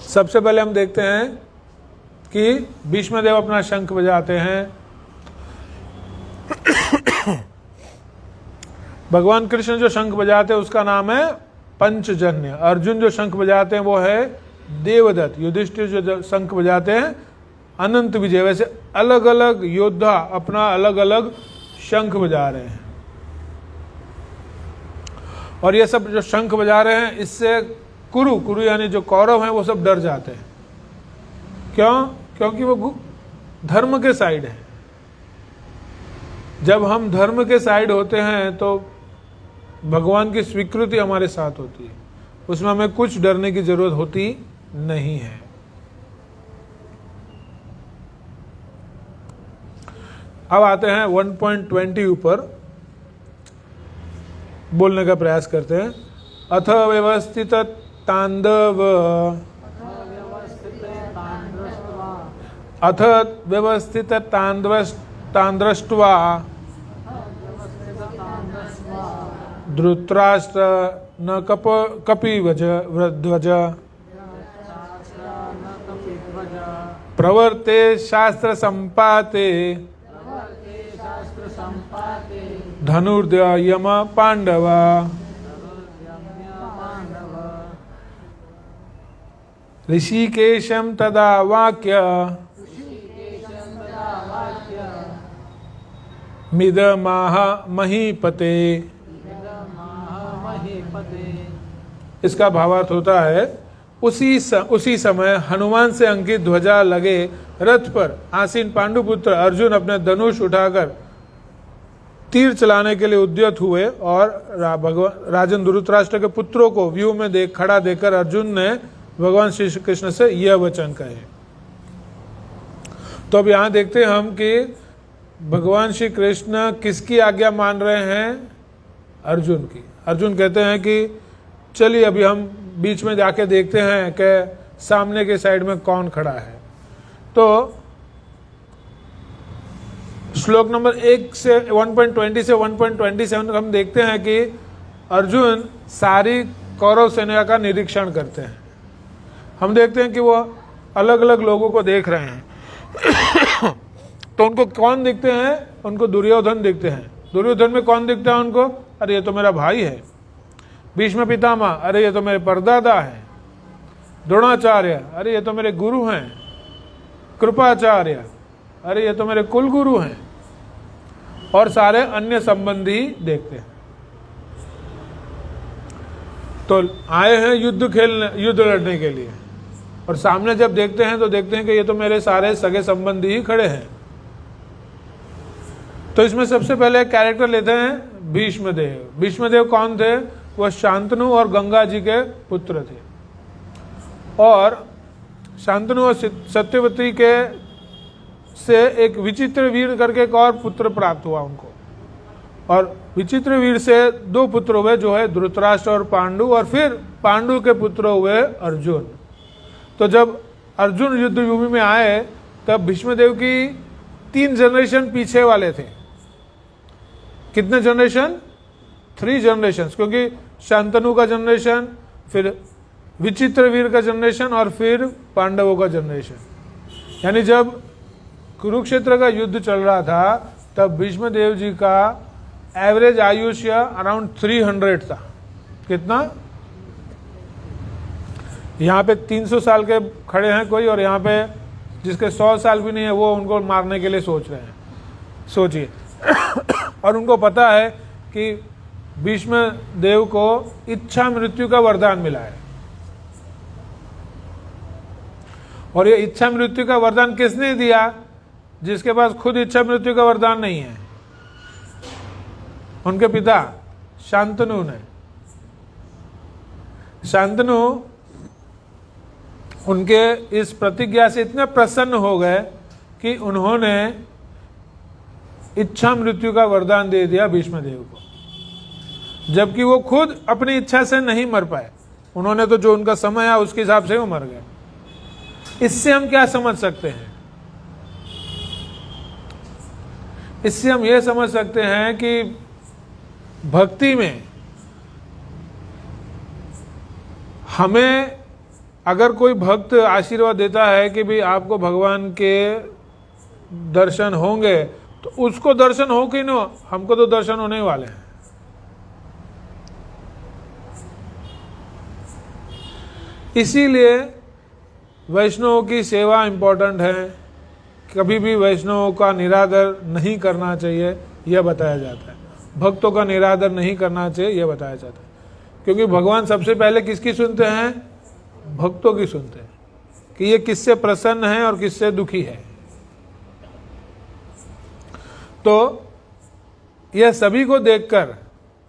सबसे पहले हम देखते हैं कि भीष्मदेव अपना शंख बजाते हैं। भगवान कृष्ण जो शंख बजाते हैं उसका नाम है पंचजन्य। अर्जुन जो शंख बजाते हैं वो है देवदत्त। युधिष्ठिर जो शंख बजाते हैं अनंत विजय। वैसे अलग अलग योद्धा अपना अलग अलग शंख बजा रहे हैं, और ये सब जो शंख बजा रहे हैं इससे कुरु यानी जो कौरव हैं वो सब डर जाते हैं। क्यों? क्योंकि वो धर्म के साइड है। जब हम धर्म के साइड होते हैं तो भगवान की स्वीकृति हमारे साथ होती है, उसमें हमें कुछ डरने की जरूरत होती नहीं है। अब आते हैं 1.20 ऊपर, बोलने का प्रयास करते हैं। अथ व्यवस्थित तांडव, अथ व्यवस्थित तांद्रष्ट्वा धृतराष्ट्र न कपिध्वज प्रवर्ते शास्त्र संपाते धनुर्धर यम पांडवा ऋषिकेशम तदा वाक्य मिदमाह महीपते। इसका भावार्थ होता है उसी समय हनुमान से अंकित ध्वजा लगे रथ पर आसीन पांडुपुत्र अर्जुन अपने धनुष उठाकर तीर चलाने के लिए उद्यत हुए और राजन धृतराष्ट्र के पुत्रों को व्यू में खड़ा देखकर अर्जुन ने भगवान श्री कृष्ण से यह वचन कहे। तो अब यहां देखते हैं हम कि भगवान श्री कृष्ण किसकी आज्ञा मान रहे हैं? अर्जुन की। अर्जुन कहते हैं कि चलिए अभी हम बीच में जाके देखते हैं कि सामने के साइड में कौन खड़ा है। तो श्लोक नंबर 1 से 1.20 से 1.27 हम देखते हैं कि अर्जुन सारी कौरव सेना का निरीक्षण करते हैं। हम देखते हैं कि वो अलग अलग लोगों को देख रहे हैं। तो उनको कौन दिखते हैं? उनको दुर्योधन दिखते हैं। दुर्योधन में कौन दिखता है उनको? अरे ये तो मेरा भाई है। भीष्म पितामह, अरे ये तो मेरे परदादा हैं। द्रोणाचार्य, अरे ये तो मेरे गुरु हैं। कृपाचार्य, अरे ये तो मेरे कुल गुरु हैं। और सारे अन्य संबंधी देखते हैं। तो आए हैं युद्ध लड़ने के लिए, और सामने जब देखते हैं तो देखते हैं कि ये तो मेरे सारे सगे संबंधी ही खड़े हैं। तो इसमें सबसे पहले कैरेक्टर लेते हैं भीष्मदेव। भीष्मदेव कौन थे? वह शांतनु और गंगा जी के पुत्र थे। और शांतनु और सत्यवती के से एक विचित्र वीर करके एक और पुत्र प्राप्त हुआ उनको। और विचित्र वीर से 2 पुत्र हुए, जो है धृतराष्ट्र और पांडु, और फिर पांडु के पुत्र हुए अर्जुन। तो जब अर्जुन युद्ध भूमि में आए तब भीष्मदेव की 3 जनरेशन पीछे वाले थे। कितने जनरेशन? 3 जनरेशन, क्योंकि शांतनु का जनरेशन, फिर विचित्र वीर का जनरेशन और फिर पांडवों का जनरेशन। यानी जब कुरुक्षेत्र का युद्ध चल रहा था तब भीष्मदेव जी का एवरेज आयुष्य अराउंड 300 था। कितना? यहाँ पे 300 साल के खड़े हैं कोई, और यहाँ पे जिसके 100 साल भी नहीं है वो उनको मारने के लिए सोच रहे हैं। सोचिए। और उनको पता है कि भीष्म देव को इच्छा मृत्यु का वरदान मिला है। और ये इच्छा मृत्यु का वरदान किसने दिया? जिसके पास खुद इच्छा मृत्यु का वरदान नहीं है। उनके पिता शांतनु ने। शांतनु उनके इस प्रतिज्ञा से इतने प्रसन्न हो गए कि उन्होंने इच्छा मृत्यु का वरदान दे दिया भीष्मदेव को, जबकि वो खुद अपनी इच्छा से नहीं मर पाए। उन्होंने तो जो उनका समय आया उसके हिसाब से वो मर गए। इससे हम क्या समझ सकते हैं? इससे हम ये समझ सकते हैं कि भक्ति में हमें अगर कोई भक्त आशीर्वाद देता है कि भाई आपको भगवान के दर्शन होंगे, तो उसको दर्शन हो कि न हो, हमको तो दर्शन होने ही वाले हैं। इसीलिए वैष्णवों की सेवा इंपॉर्टेंट है। कभी भी वैष्णवों का निरादर नहीं करना चाहिए, यह बताया जाता है। भक्तों का निरादर नहीं करना चाहिए, यह बताया जाता है। क्योंकि भगवान सबसे पहले किसकी सुनते हैं? भक्तों की सुनते हैं कि ये किससे प्रसन्न है और किससे दुखी है। तो यह सभी को देखकर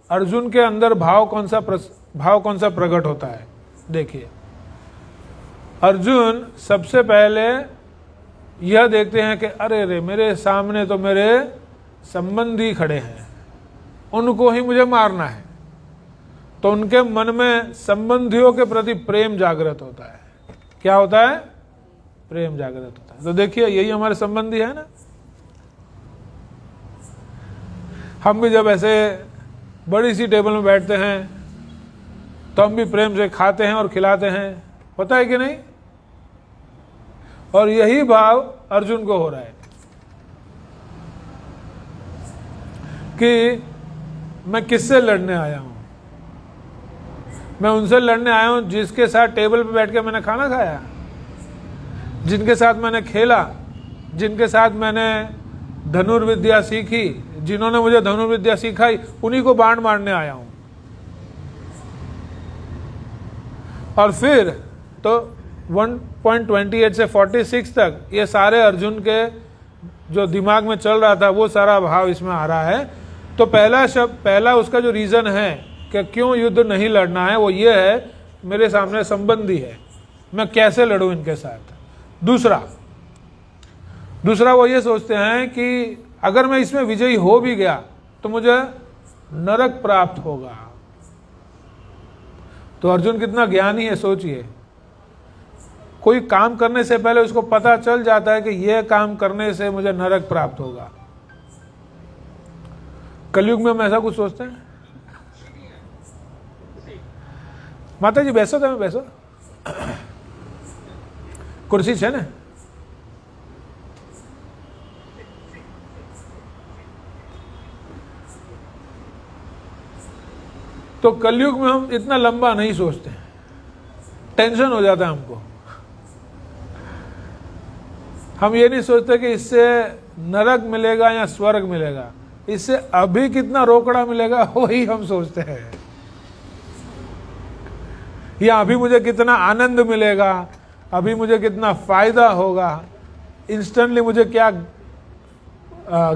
अर्जुन के अंदर भाव कौन सा प्रकट होता है? देखिए, अर्जुन सबसे पहले यह देखते हैं कि अरे रे, मेरे सामने तो मेरे संबंधी खड़े हैं, उनको ही मुझे मारना है। तो उनके मन में संबंधियों के प्रति प्रेम जागृत होता है। क्या होता है? प्रेम जागृत होता है। तो देखिए, यही हमारे संबंधी है ना। हम भी जब ऐसे बड़ी सी टेबल में बैठते हैं तो हम भी प्रेम से खाते हैं और खिलाते हैं, होता है कि नहीं? और यही भाव अर्जुन को हो रहा है कि मैं किससे लड़ने आया हूं? मैं उनसे लड़ने आया हूं जिसके साथ टेबल पे बैठ के मैंने खाना खाया। जिनके साथ मैंने खेला, जिनके साथ मैंने धनुर्विद्या सीखी, जिन्होंने मुझे धनुर्विद्या सिखाई, उन्हीं को बाण मारने आया हूं। और फिर तो 1.28 से 46 तक ये सारे अर्जुन के जो दिमाग में चल रहा था वो सारा भाव इसमें आ रहा है। तो पहला उसका जो रीजन है कि क्यों युद्ध नहीं लड़ना है वो ये है, मेरे सामने संबंधी है, मैं कैसे लड़ूं इनके साथ। दूसरा वो ये सोचते हैं कि अगर मैं इसमें विजयी हो भी गया तो मुझे नरक प्राप्त होगा। तो अर्जुन कितना ज्ञानी है सोचिए, कोई काम करने से पहले उसको पता चल जाता है कि यह काम करने से मुझे नरक प्राप्त होगा। कलयुग में हम ऐसा कुछ सोचते हैं? माता जी બેસો, તમે બેસો, कुर्सी છે ને? तो कलयुग में हम इतना लंबा नहीं सोचते, टेंशन हो जाता है हमको। हम ये नहीं सोचते कि इससे नरक मिलेगा या स्वर्ग मिलेगा, इससे अभी कितना रोकड़ा मिलेगा वही हम सोचते हैं, या अभी मुझे कितना आनंद मिलेगा, अभी मुझे कितना फायदा होगा, इंस्टेंटली मुझे क्या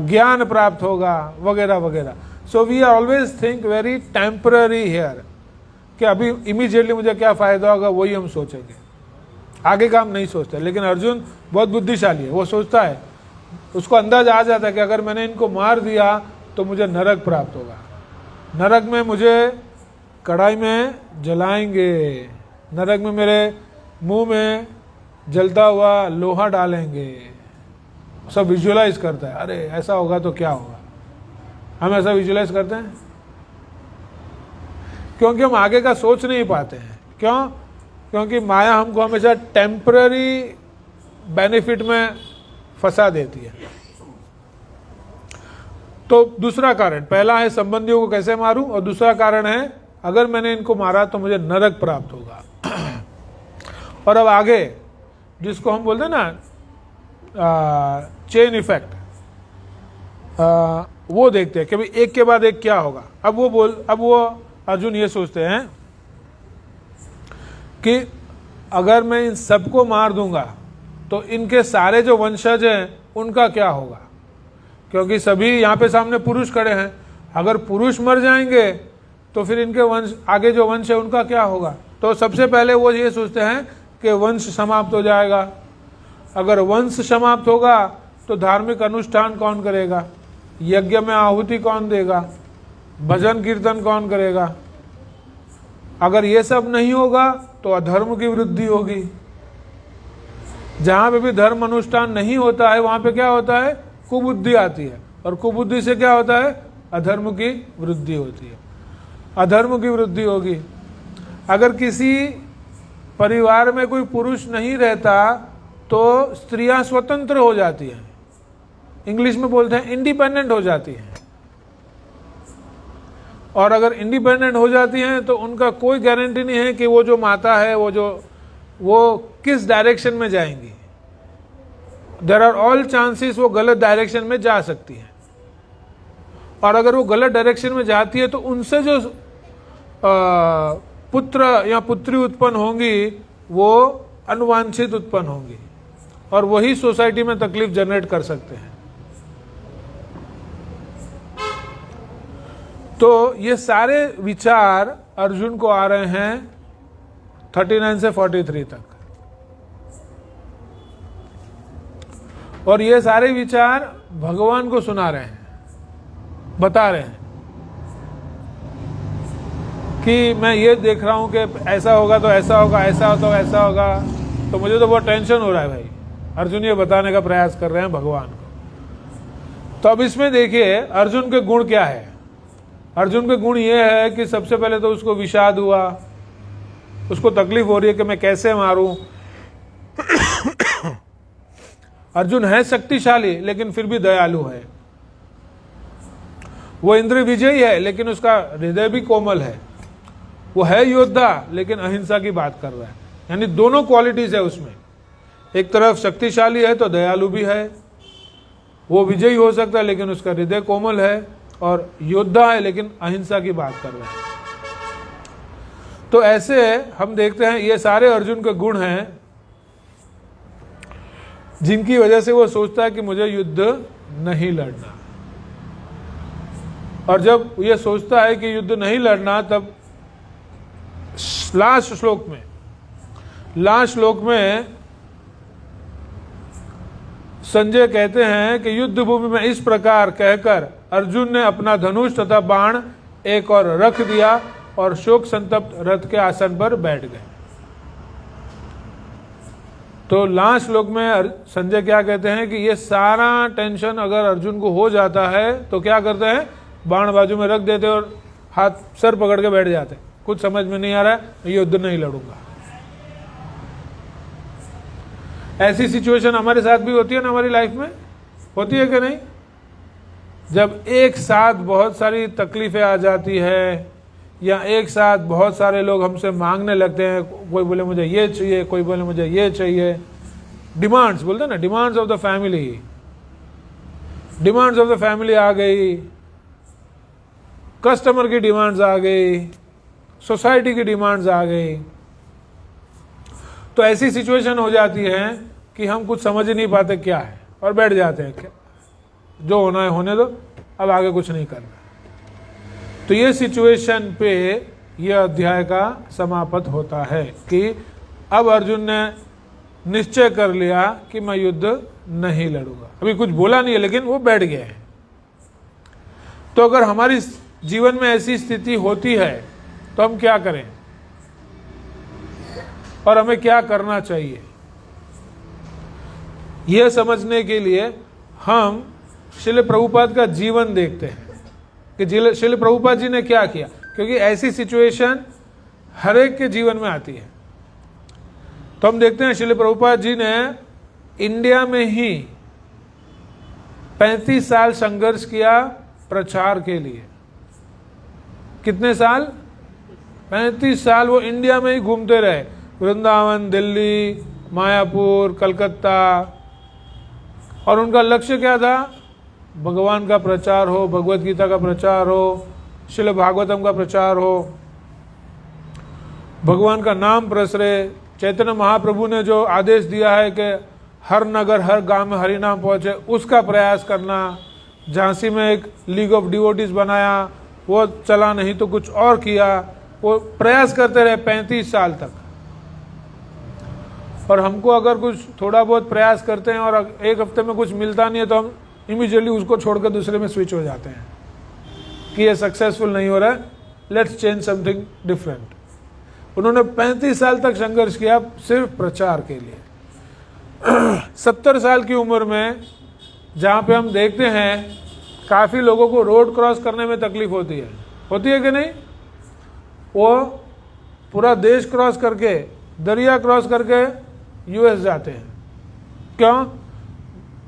ज्ञान प्राप्त होगा, वगैरह वगैरह। So we are always think very temporary here, कि अभी इमीडिएटली मुझे क्या फायदा होगा वही हम सोचेंगे, आगे का हम नहीं सोचते। लेकिन अर्जुन बहुत बुद्धिशाली है, वो सोचता है, उसको अंदाज आ जाता है कि अगर मैंने इनको मार दिया तो मुझे नरक प्राप्त होगा, नरक में मुझे कढ़ाई में जलाएंगे, नरक में मेरे मुंह में जलता हुआ लोहा डालेंगे, सब विजुअलाइज करता है। अरे ऐसा होगा तो क्या होगा, हम ऐसा विजुअलाइज करते हैं क्योंकि हम आगे का सोच नहीं पाते हैं। क्यों? क्योंकि माया हमको हमेशा टेम्पररी बेनिफिट में फंसा देती है। तो दूसरा कारण, पहला है संबंधियों को कैसे मारूं, और दूसरा कारण है अगर मैंने इनको मारा तो मुझे नरक प्राप्त होगा। और अब आगे जिसको हम बोलते हैं ना चेन इफेक्ट, वो देखते हैं कि भाई एक के बाद एक क्या होगा। अब वो अर्जुन ये सोचते हैं कि अगर मैं इन सबको मार दूंगा तो इनके सारे जो वंशज हैं उनका क्या होगा, क्योंकि सभी यहाँ पे सामने पुरुष खड़े हैं, अगर पुरुष मर जाएंगे तो फिर इनके वंश, आगे जो वंश है उनका क्या होगा। तो सबसे पहले वो ये सोचते हैं कि वंश समाप्त हो जाएगा। अगर वंश समाप्त होगा तो धार्मिक अनुष्ठान कौन करेगा, यज्ञ में आहुति कौन देगा, भजन कीर्तन कौन करेगा। अगर ये सब नहीं होगा तो अधर्म की वृद्धि होगी। जहां पे भी धर्म अनुष्ठान नहीं होता है वहां पे क्या होता है, कुबुद्धि आती है, और कुबुद्धि से क्या होता है, अधर्म की वृद्धि होती है, अधर्म की वृद्धि होगी। अगर किसी परिवार में कोई पुरुष नहीं रहता तो स्त्रियां स्वतंत्र हो जाती हैं, इंग्लिश में बोलते हैं इंडिपेंडेंट हो जाती हैं। और अगर इंडिपेंडेंट हो जाती हैं तो उनका कोई गारंटी नहीं है कि वो जो माता है वो किस डायरेक्शन में जाएंगी। देयर आर ऑल चांसेस वो गलत डायरेक्शन में जा सकती है, और अगर वो गलत डायरेक्शन में जाती है तो उनसे जो पुत्र या पुत्री उत्पन्न होंगी वो अनुवांछित उत्पन्न होंगी, और वही सोसाइटी में तकलीफ जनरेट कर सकते हैं। तो ये सारे विचार अर्जुन को आ रहे हैं 39 से 43 तक, और ये सारे विचार भगवान को सुना रहे हैं, बता रहे हैं कि मैं ये देख रहा हूं कि ऐसा होगा तो ऐसा होगा, ऐसा होगा तो ऐसा होगा, तो मुझे तो बहुत टेंशन हो रहा है भाई। अर्जुन ये बताने का प्रयास कर रहे हैं भगवान को। तो अब इसमें देखिए अर्जुन के गुण क्या है। अर्जुन के गुण ये है कि सबसे पहले तो उसको विषाद हुआ, उसको तकलीफ हो रही है कि मैं कैसे मारूं। अर्जुन है शक्तिशाली लेकिन फिर भी दयालु है, वो इंद्र विजयी है लेकिन उसका हृदय भी कोमल है, वो है योद्धा लेकिन अहिंसा की बात कर रहा है, यानी दोनों क्वालिटीज है उसमें। एक तरफ शक्तिशाली है तो दयालु भी है, वो विजयी हो सकता है लेकिन उसका हृदय कोमल है, और योद्धा है लेकिन अहिंसा की बात कर रहे हैं। तो ऐसे हम देखते हैं ये सारे अर्जुन के गुण हैं जिनकी वजह से वो सोचता है कि मुझे युद्ध नहीं लड़ना। और जब ये सोचता है कि युद्ध नहीं लड़ना, तब लास्ट श्लोक में संजय कहते हैं कि युद्ध भूमि में इस प्रकार कहकर अर्जुन ने अपना धनुष तथा बाण एक और रख दिया और शोक संतप्त रथ के आसन पर बैठ गए। तो लास्ट श्लोक में संजय क्या कहते हैं कि ये सारा टेंशन अगर अर्जुन को हो जाता है तो क्या करते हैं, बाण बाजू में रख देते और हाथ सर पकड़ के बैठ जाते, कुछ समझ में नहीं आ रहा है, ये युद्ध नहीं लड़ूंगा। ऐसी सिचुएशन हमारे साथ भी होती है ना, हमारी लाइफ में होती है कि नहीं? जब एक साथ बहुत सारी तकलीफें आ जाती है, या एक साथ बहुत सारे लोग हमसे मांगने लगते हैं, कोई बोले मुझे ये चाहिए, कोई बोले मुझे ये चाहिए, डिमांड्स बोलते हैं ना, डिमांड्स ऑफ द फैमिली आ गई, कस्टमर की डिमांड्स आ गई, सोसाइटी की डिमांड्स आ गई। तो ऐसी सिचुएशन हो जाती है कि हम कुछ समझ ही नहीं पाते क्या है और बैठ जाते हैं, क्या जो होना है होने दो, अब आगे कुछ नहीं करना। तो ये सिचुएशन पे यह अध्याय का समाप्त होता है कि अब अर्जुन ने निश्चय कर लिया कि मैं युद्ध नहीं लड़ूंगा। अभी कुछ बोला नहीं है लेकिन वो बैठ गए हैं। तो अगर हमारी जीवन में ऐसी स्थिति होती है तो हम क्या करें और हमें क्या करना चाहिए, यह समझने के लिए हम श्रील प्रभुपाद का जीवन देखते हैं कि श्रील प्रभुपाद जी ने क्या किया, क्योंकि ऐसी सिचुएशन हर एक के जीवन में आती है। तो हम देखते हैं श्रील प्रभुपाद जी ने इंडिया में ही 35 साल संघर्ष किया प्रचार के लिए। कितने साल? 35 साल वो इंडिया में ही घूमते रहे, वृंदावन, दिल्ली, मायापुर, कलकत्ता। और उनका लक्ष्य क्या था? भगवान का प्रचार हो, भगवत गीता का प्रचार हो, श्रील भागवतम का प्रचार हो, भगवान का नाम प्रसरे। चैतन्य महाप्रभु ने जो आदेश दिया है कि हर नगर हर गांव में हरि नाम पहुंचे, उसका प्रयास करना। झांसी में एक लीग ऑफ डिवोटीज बनाया, वो चला नहीं तो कुछ और किया। वो प्रयास करते रहे 35 साल तक। और हमको अगर कुछ थोड़ा बहुत प्रयास करते हैं और एक हफ्ते में कुछ मिलता नहीं है तो हम इमीडिएटली उसको छोड़कर दूसरे में स्विच हो जाते हैं कि ये सक्सेसफुल नहीं हो रहा है, लेट्स चेंज समथिंग डिफरेंट। उन्होंने 35 साल तक संघर्ष किया सिर्फ प्रचार के लिए। 70 साल की उम्र में, जहाँ पे हम देखते हैं काफ़ी लोगों को रोड क्रॉस करने में तकलीफ होती है कि नहीं? वो पूरा देश क्रॉस करके, दरिया क्रॉस करके यूएस जाते हैं। क्यों?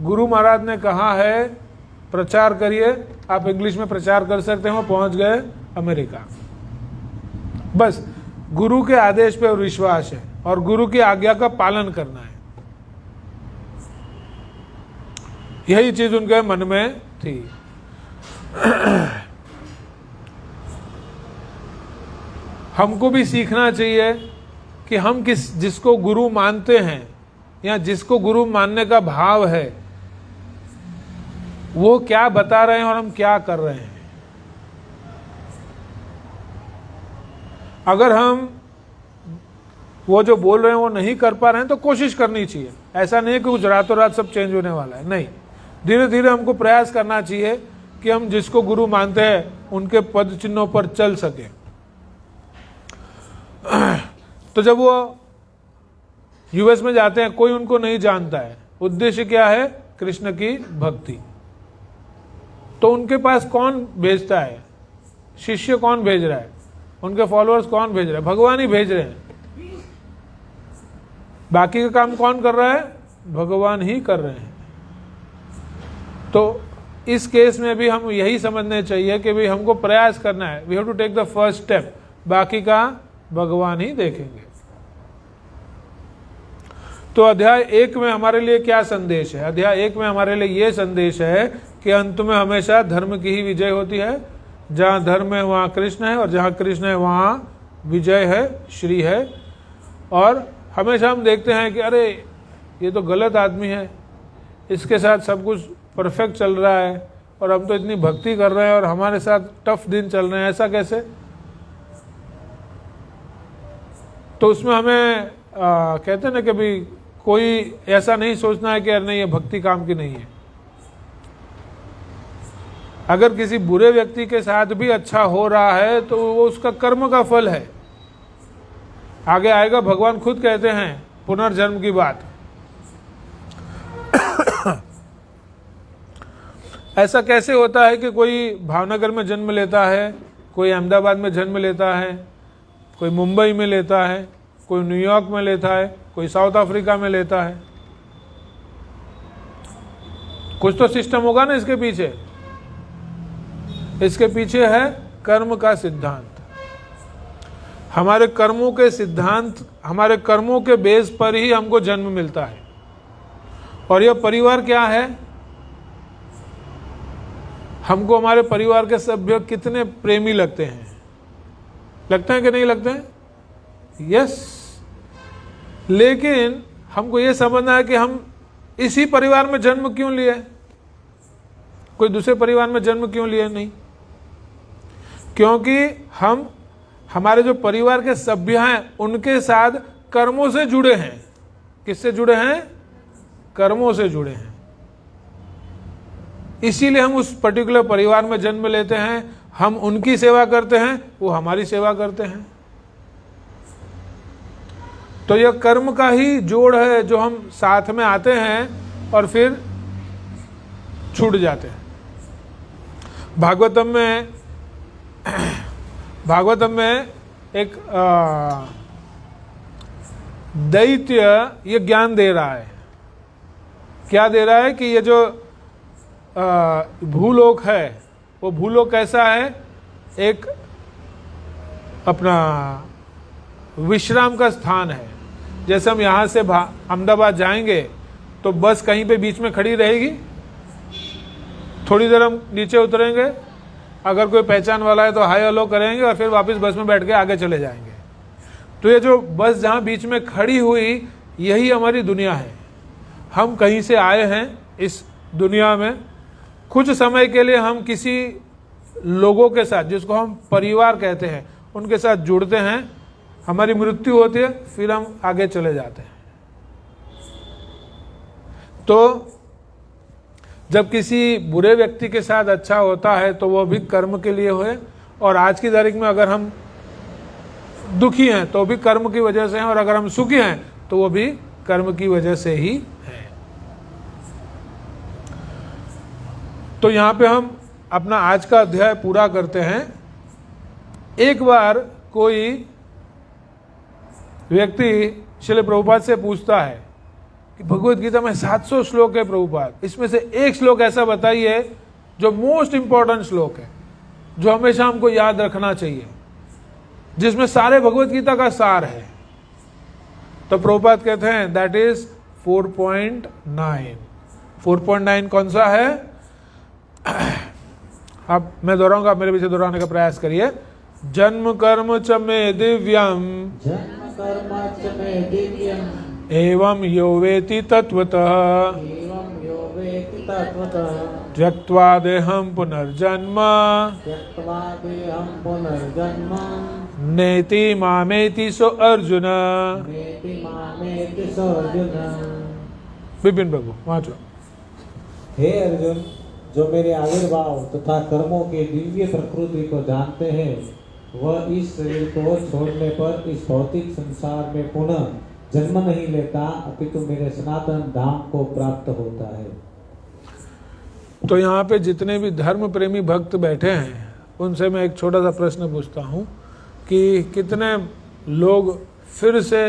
गुरु महाराज ने कहा है प्रचार करिए, आप इंग्लिश में प्रचार कर सकते हैं। वो पहुंच गए अमेरिका। बस गुरु के आदेश पे विश्वास है और गुरु की आज्ञा का पालन करना है, यही चीज उनके मन में थी। हमको भी सीखना चाहिए कि हम जिसको गुरु मानते हैं या जिसको गुरु मानने का भाव है वो क्या बता रहे हैं और हम क्या कर रहे हैं। अगर हम वो जो बोल रहे हैं वो नहीं कर पा रहे हैं तो कोशिश करनी चाहिए। ऐसा नहीं है कि कुछ रातों रात सब चेंज होने वाला है, नहीं। धीरे धीरे हमको प्रयास करना चाहिए कि हम जिसको गुरु मानते हैं उनके पद चिन्हों पर चल सके। तो जब वो यूएस में जाते हैं, कोई उनको नहीं जानता है, उद्देश्य क्या है? कृष्ण की भक्ति। तो उनके पास कौन भेजता है? शिष्य कौन भेज रहा है? उनके फॉलोअर्स कौन भेज रहे हैं? भगवान ही भेज रहे हैं। बाकी का काम कौन कर रहा है? भगवान ही कर रहे हैं। तो इस केस में भी हम यही समझने चाहिए कि भाई हमको प्रयास करना है, we have to take the first step, बाकी का भगवान ही देखेंगे। तो अध्याय 1 में हमारे लिए क्या संदेश है? अध्याय 1 में हमारे लिए ये संदेश है कि अंत में हमेशा धर्म की ही विजय होती है। जहाँ धर्म है वहाँ कृष्ण है, और जहाँ कृष्ण है वहाँ विजय है, श्री है। और हमेशा हम देखते हैं कि अरे ये तो गलत आदमी है, इसके साथ सब कुछ परफेक्ट चल रहा है और हम तो इतनी भक्ति कर रहे हैं और हमारे साथ टफ दिन चल रहे हैं, ऐसा कैसे? तो उसमें हमें कहते हैं ना कि भाई कोई ऐसा नहीं सोचना है कि यार नहीं ये भक्ति काम की नहीं है। अगर किसी बुरे व्यक्ति के साथ भी अच्छा हो रहा है तो वो उसका कर्म का फल है। आगे आएगा, भगवान खुद कहते हैं पुनर्जन्म की बात। ऐसा कैसे होता है कि कोई भावनगर में जन्म लेता है, कोई अहमदाबाद में जन्म लेता है, कोई मुंबई में लेता है, कोई न्यूयॉर्क में लेता है, कोई साउथ अफ्रीका में लेता है? कुछ तो सिस्टम होगा ना इसके पीछे। इसके पीछे है कर्म का सिद्धांत। हमारे कर्मों के सिद्धांत, हमारे कर्मों के बेस पर ही हमको जन्म मिलता है। और यह परिवार क्या है? हमको हमारे परिवार के सभ्य कितने प्रेमी लगते हैं? लगते हैं कि नहीं लगते हैं? यस। लेकिन हमको ये समझना है कि हम इसी परिवार में जन्म क्यों लिए, कोई दूसरे परिवार में जन्म क्यों लिए नहीं। क्योंकि हम हमारे जो परिवार के सभ्य हैं उनके साथ कर्मों से जुड़े हैं। किससे जुड़े हैं? कर्मों से जुड़े हैं। इसीलिए हम उस पर्टिकुलर परिवार में जन्म लेते हैं, हम उनकी सेवा करते हैं, वो हमारी सेवा करते हैं। तो यह कर्म का ही जोड़ है जो हम साथ में आते हैं और फिर छूट जाते हैं। भागवतम में एक दैत्य ये ज्ञान दे रहा है। क्या दे रहा है? कि ये जो भूलोक है वो भूलोक कैसा है? एक अपना विश्राम का स्थान है। जैसे हम यहाँ से अहमदाबाद जाएंगे तो बस कहीं पे बीच में खड़ी रहेगी, थोड़ी देर हम नीचे उतरेंगे, अगर कोई पहचान वाला है तो हाय हेलो करेंगे और फिर वापस बस में बैठ के आगे चले जाएंगे। तो ये जो बस जहाँ बीच में खड़ी हुई, यही हमारी दुनिया है। हम कहीं से आए हैं इस दुनिया में, कुछ समय के लिए हम किसी लोगों के साथ, जिसको हम परिवार कहते हैं, उनके साथ जुड़ते हैं, हमारी मृत्यु होती है, फिर हम आगे चले जाते हैं। तो जब किसी बुरे व्यक्ति के साथ अच्छा होता है तो वो भी कर्म के लिए हुए, और आज की तारीख में अगर हम दुखी हैं तो भी कर्म की वजह से हैं, और अगर हम सुखी हैं तो वो भी कर्म की वजह से ही है। तो यहाँ पे हम अपना आज का अध्याय पूरा करते हैं। एक बार कोई व्यक्ति श्रील प्रभुपाद से पूछता है कि भगवत गीता में 700 श्लोक है प्रभुपाद, इसमें से एक श्लोक ऐसा बताइए जो मोस्ट इंपॉर्टेंट श्लोक है, जो हमेशा हमको याद रखना चाहिए, जिसमें सारे भगवत गीता का सार है। तो प्रभुपाद कहते हैं दैट इज 4.9। 4.9 कौन सा है? अब मैं दोहराऊंगा, मेरे पीछे दोहराने का प्रयास करिए। जन्म कर्म च मे दिव्यम, जन्म कर्म च मे दिव्यम, एवं यो वेति तत्वतः, एवं यो वेति तत्वतः, त्यक्त्वा देहं पुनर्जन्म, त्यक्त्वा देहं पुनर्जन्म, नेति मामेति सो अर्जुन। नेति मामेति सो अर्जुन। विपिन प्रभु वाचो। हे अर्जुन, जो मेरे आविर्भाव तथा कर्मों के दिव्य प्रकृति को जानते हैं, वह इस शरीर को छोड़ने पर इस भौतिक संसार में पुनः जन्म नहीं लेता, अपितु मेरे सनातन धाम को प्राप्त होता है। तो यहाँ पे जितने भी धर्म प्रेमी भक्त बैठे हैं उनसे मैं एक छोटा सा प्रश्न पूछता हूँ कि कितने लोग फिर से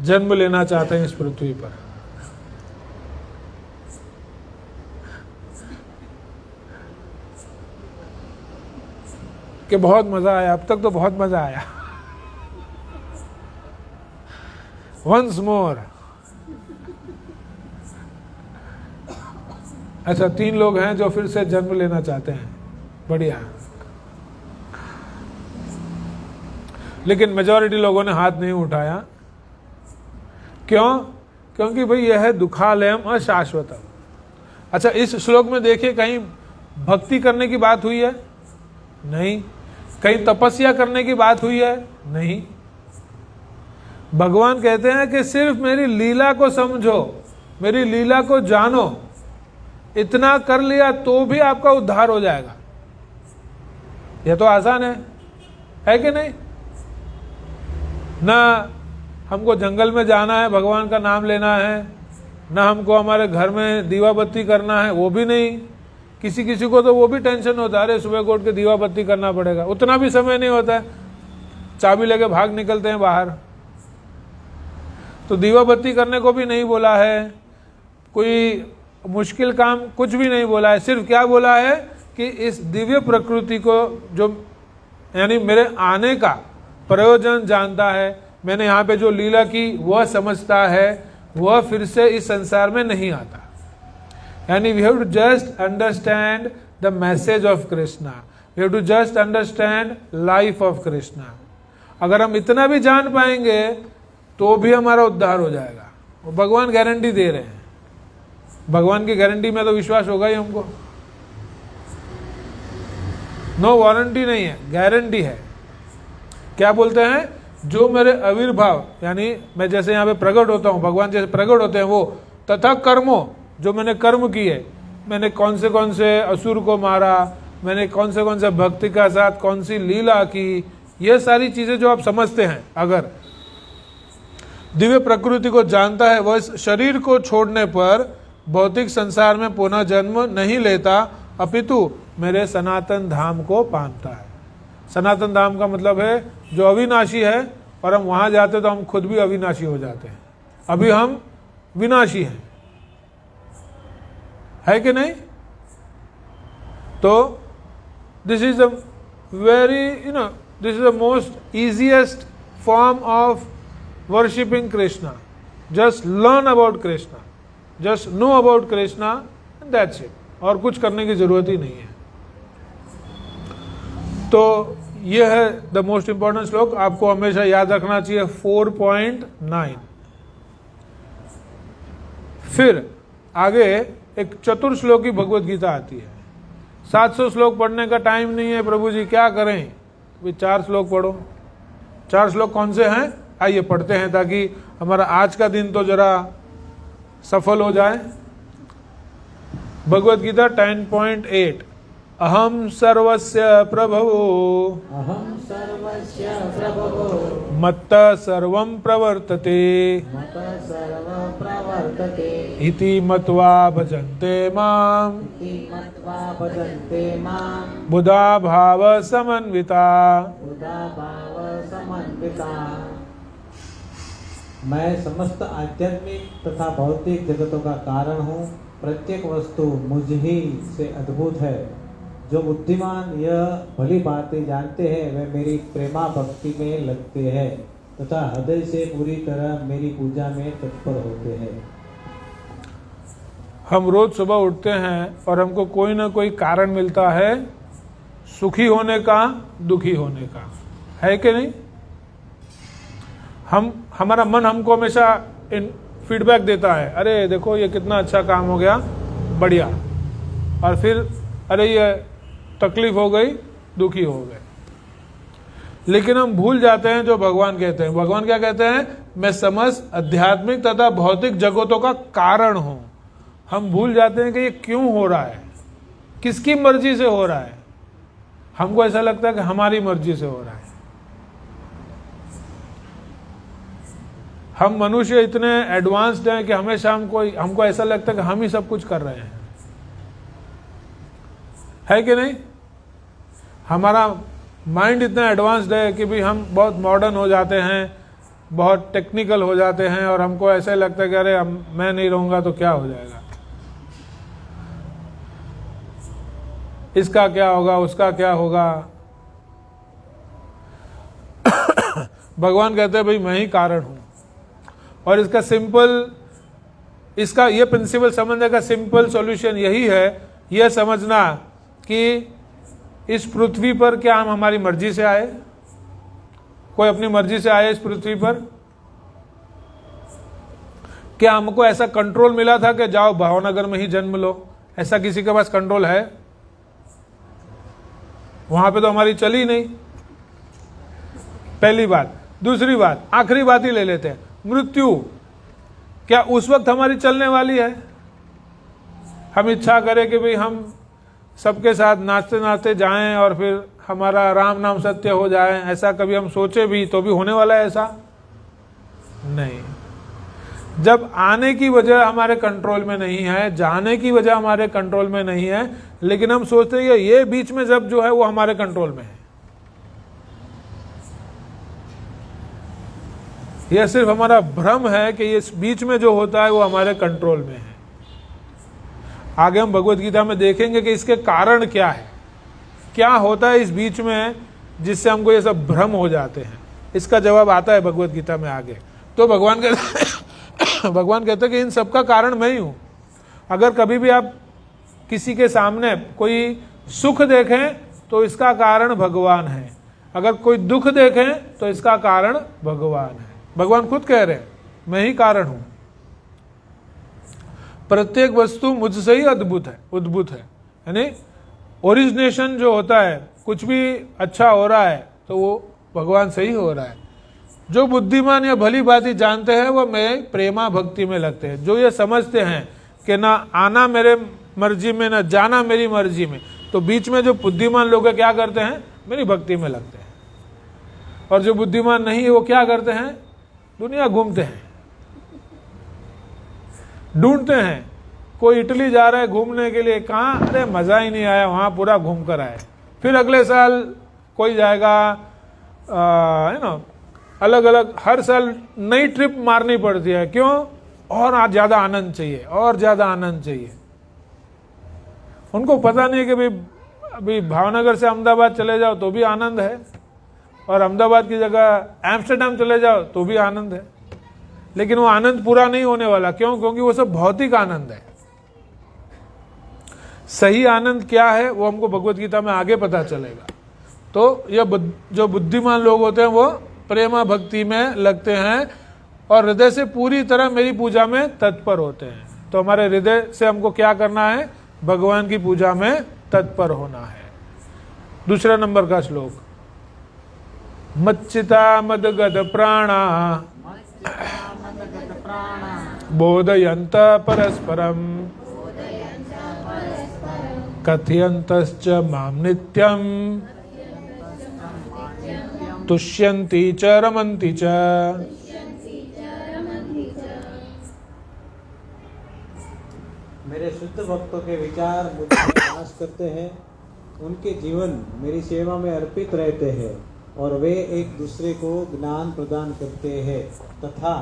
जन्म लेना चाहते हैं इस पृथ्वी पर? कि बहुत मजा आया, अब तक तो बहुत मजा आया, वंस मोर, अच्छा, 3 लोग हैं जो फिर से जन्म लेना चाहते हैं, बढ़िया। लेकिन मेजॉरिटी लोगों ने हाथ नहीं उठाया। क्यों? क्योंकि भाई यह है दुखालयम अशाश्वतम। अच्छा, इस श्लोक में देखिए कहीं भक्ति करने की बात हुई है? नहीं। कहीं तपस्या करने की बात हुई है? नहीं। भगवान कहते हैं कि सिर्फ मेरी लीला को समझो, मेरी लीला को जानो, इतना कर लिया तो भी आपका उद्धार हो जाएगा। यह तो आसान है कि नहीं? ना हमको जंगल में जाना है, भगवान का नाम लेना है, ना हमको हमारे घर में दीवा बत्ती करना है, वो भी नहीं। किसी किसी को तो वो भी टेंशन होता है, अरे सुबह को उठ के दीवा बत्ती करना पड़ेगा, उतना भी समय नहीं होता है, चाबी लेके भाग निकलते हैं बाहर। तो दीवा बत्ती करने को भी नहीं बोला है, कोई मुश्किल काम कुछ भी नहीं बोला है। सिर्फ क्या बोला है कि इस दिव्य प्रकृति को जो यानी मेरे आने का प्रयोजन जानता है, मैंने यहाँ पे जो लीला की वह समझता है, वह फिर से इस संसार में नहीं आता। यानी we have to just understand the message of Krishna, we have to just understand life of Krishna. अगर हम इतना भी जान पाएंगे तो भी हमारा उद्धार हो जाएगा। वो भगवान गारंटी दे रहे हैं। भगवान की गारंटी में तो विश्वास होगा ही हमको। नो वारंटी नहीं है, गारंटी है। क्या बोलते हैं? जो मेरे आविर्भाव यानी मैं जैसे यहाँ पे प्रकट होता हूँ, भगवान जैसे प्रकट होते हैं वो, तथा कर्मों, जो मैंने कर्म किए, मैंने कौन से असुर को मारा, मैंने कौन से भक्ति का साथ कौन सी लीला की, ये सारी चीजें जो आप समझते हैं, अगर दिव्य प्रकृति को जानता है, वह इस शरीर को छोड़ने पर भौतिक संसार में पुनः जन्म नहीं लेता, अपितु मेरे सनातन धाम को पाता है। सनातन धाम का मतलब है जो अविनाशी है, और हम वहां जाते तो हम खुद भी अविनाशी हो जाते हैं। अभी हम विनाशी हैं, है कि नहीं? तो this is the very this is the most easiest form of worshipping Krishna. Just learn about Krishna, just know about Krishna, that's it. और कुछ करने की जरूरत ही नहीं है। तो यह है द मोस्ट इंपॉर्टेंट श्लोक, आपको हमेशा याद रखना चाहिए, 4.9। फिर आगे एक चतुर्श्लोकी भगवत गीता आती है। 700 श्लोक पढ़ने का टाइम नहीं है प्रभु जी, क्या करें? भी 4 श्लोक पढ़ो। 4 श्लोक कौन से हैं? आइए पढ़ते हैं, ताकि हमारा आज का दिन तो जरा सफल हो जाए। भगवत गीता 10.8। अहम सर्वस्य प्रभवो, अहम सर्वस्य प्रभवो, मत्तः सर्वं प्रवर्तते, मत्तः सर्वं प्रवर्तते, इति मत्वा भजन्ते माम्, इति मत्वा भजन्ते माम्, बुधा भाव समन्विता। बुधा भाव समन्विता। मैं समस्त आध्यात्मिक तथा भौतिक जगतों का कारण हूँ। प्रत्येक वस्तु मुझ ही से अद्भुत है। जो बुद्धिमान यह भली बातें जानते हैं, वे मेरी प्रेमा भक्ति में लगते हैं तथा हृदय से पूरी तरह मेरी पूजा में तत्पर होते हैं। हम रोज सुबह उठते हैं और हमको कोई ना कोई कारण मिलता है सुखी होने का, दुखी होने का, है कि नहीं? हमारा मन हमको हमेशा फीडबैक देता है, अरे देखो ये कितना अच्छा काम हो गया, बढ़िया। और फिर अरे ये तकलीफ हो गई, दुखी हो गए। लेकिन हम भूल जाते हैं जो भगवान कहते हैं। भगवान क्या कहते हैं? मैं समस्त आध्यात्मिक तथा भौतिक जगतों का कारण हूं। हम भूल जाते हैं कि ये क्यों हो रहा है, किसकी मर्जी से हो रहा है। हमको ऐसा लगता है कि हमारी मर्जी से हो रहा है। हम मनुष्य इतने एडवांस्ड हैं कि हमेशा हमको ऐसा लगता है कि हम ही सब कुछ कर रहे हैं, है कि नहीं? हमारा माइंड इतना एडवांस्ड है कि भी हम बहुत मॉडर्न हो जाते हैं, बहुत टेक्निकल हो जाते हैं, और हमको ऐसा लगता है कि अरे मैं नहीं रहूंगा तो क्या हो जाएगा, इसका क्या होगा, उसका क्या होगा। भगवान कहते हैं भाई मैं ही कारण हूं। और इसका सिंपल इसका ये प्रिंसिपल समझने का सिंपल सॉल्यूशन यही है, यह समझना कि इस पृथ्वी पर क्या हम हमारी मर्जी से आए? कोई अपनी मर्जी से आए इस पृथ्वी पर? क्या हमको ऐसा कंट्रोल मिला था कि जाओ भावनगर में ही जन्म लो? ऐसा किसी के पास कंट्रोल है? वहां पे तो हमारी चली नहीं, पहली बात। दूसरी बात, आखिरी बात ही ले लेते हैं, मृत्यु क्या उस वक्त हमारी चलने वाली है? हम इच्छा करें कि भाई हम सबके साथ नाचते नाचते जाएं और फिर हमारा राम नाम सत्य हो जाए, ऐसा कभी हम सोचे भी तो भी होने वाला है? ऐसा नहीं। जब आने की वजह हमारे कंट्रोल में नहीं है, जाने की वजह हमारे कंट्रोल में नहीं है, लेकिन हम सोचते हैं ये बीच में जब जो है वो हमारे कंट्रोल में है। यह सिर्फ हमारा भ्रम है कि इस बीच में जो होता है वो हमारे कंट्रोल में है। आगे हम भगवत गीता में देखेंगे कि इसके कारण क्या है, क्या होता है इस बीच में जिससे हमको ये सब भ्रम हो जाते हैं। इसका जवाब आता है भगवत गीता में आगे। तो भगवान कहते हैं कि इन सब का कारण मैं ही हूं। अगर कभी भी आप किसी के सामने कोई सुख देखें तो इसका कारण भगवान है, अगर कोई दुख देखें तो इसका कारण भगवान है। भगवान खुद कह रहे हैं मैं ही कारण हूं। प्रत्येक वस्तु मुझसे ही उद्भूत है, यानी ओरिजिनेशन जो होता है, कुछ भी अच्छा हो रहा है तो वो भगवान से ही हो रहा है। जो बुद्धिमान या भली भांति जानते हैं वो मैं प्रेमा भक्ति में लगते हैं। जो ये समझते हैं कि ना आना मेरे मर्जी में, ना जाना मेरी मर्जी में, तो बीच में जो बुद्धिमान लोग हैं क्या करते हैं? मेरी भक्ति में लगते हैं। और जो बुद्धिमान नहीं है वो क्या करते हैं? दुनिया घूमते हैं, ढूंढते हैं। कोई इटली जा रहा है घूमने के लिए, कहाँ? अरे मजा ही नहीं आया, वहां पूरा घूम कर आए। फिर अगले साल कोई जाएगा, है ना, अलग अलग हर साल नई ट्रिप मारनी पड़ती है। क्यों? और आज ज्यादा आनंद चाहिए, और ज्यादा आनंद चाहिए। उनको पता नहीं कि भाई अभी भावनगर से अहमदाबाद चले जाओ तो भी आनंद है, और अहमदाबाद की जगह एम्स्टर्डम चले जाओ तो भी आनंद है। लेकिन वो आनंद पूरा नहीं होने वाला। क्यों? क्योंकि वो सब भौतिक आनंद है। सही आनंद क्या है वो हमको भगवत गीता में आगे पता चलेगा। तो ये जो बुद्धिमान लोग होते हैं वो प्रेमा भक्ति में लगते हैं और हृदय से पूरी तरह मेरी पूजा में तत्पर होते हैं। तो हमारे हृदय से हमको क्या करना है? भगवान की पूजा में तत्पर होना है। दूसरा नंबर का श्लोक, मच्चिता मदगत प्राणा बोधयन्त परस्परम कथयन्तश्च मां नित्यं तुष्यन्ति च रमन्ति च। मेरे शुद्ध भक्तों के विचार मुझ में वास करते हैं, उनके जीवन मेरी सेवा में अर्पित रहते हैं और वे एक दूसरे को ज्ञान प्रदान करते हैं तथा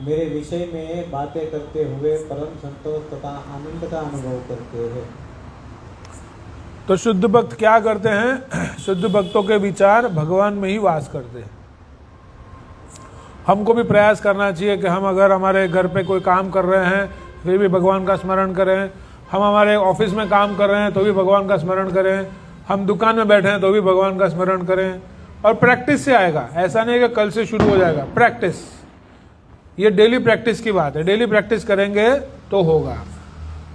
मेरे विषय में बातें करते हुए परम संतोष तथा आनंद का अनुभव करते हैं। तो शुद्ध भक्त क्या करते हैं? शुद्ध भक्तों के विचार भगवान में ही वास करते हैं। हमको भी प्रयास करना चाहिए कि हम अगर हमारे घर पे कोई काम कर रहे हैं फिर भी भगवान का स्मरण करें, हम हमारे ऑफिस में काम कर रहे हैं तो भी भगवान का स्मरण करें, हम दुकान में बैठे हैं तो भी भगवान का स्मरण करें। और प्रैक्टिस से आएगा, ऐसा नहीं कि कल से शुरू हो जाएगा। प्रैक्टिस, ये डेली प्रैक्टिस की बात है। डेली प्रैक्टिस करेंगे तो होगा।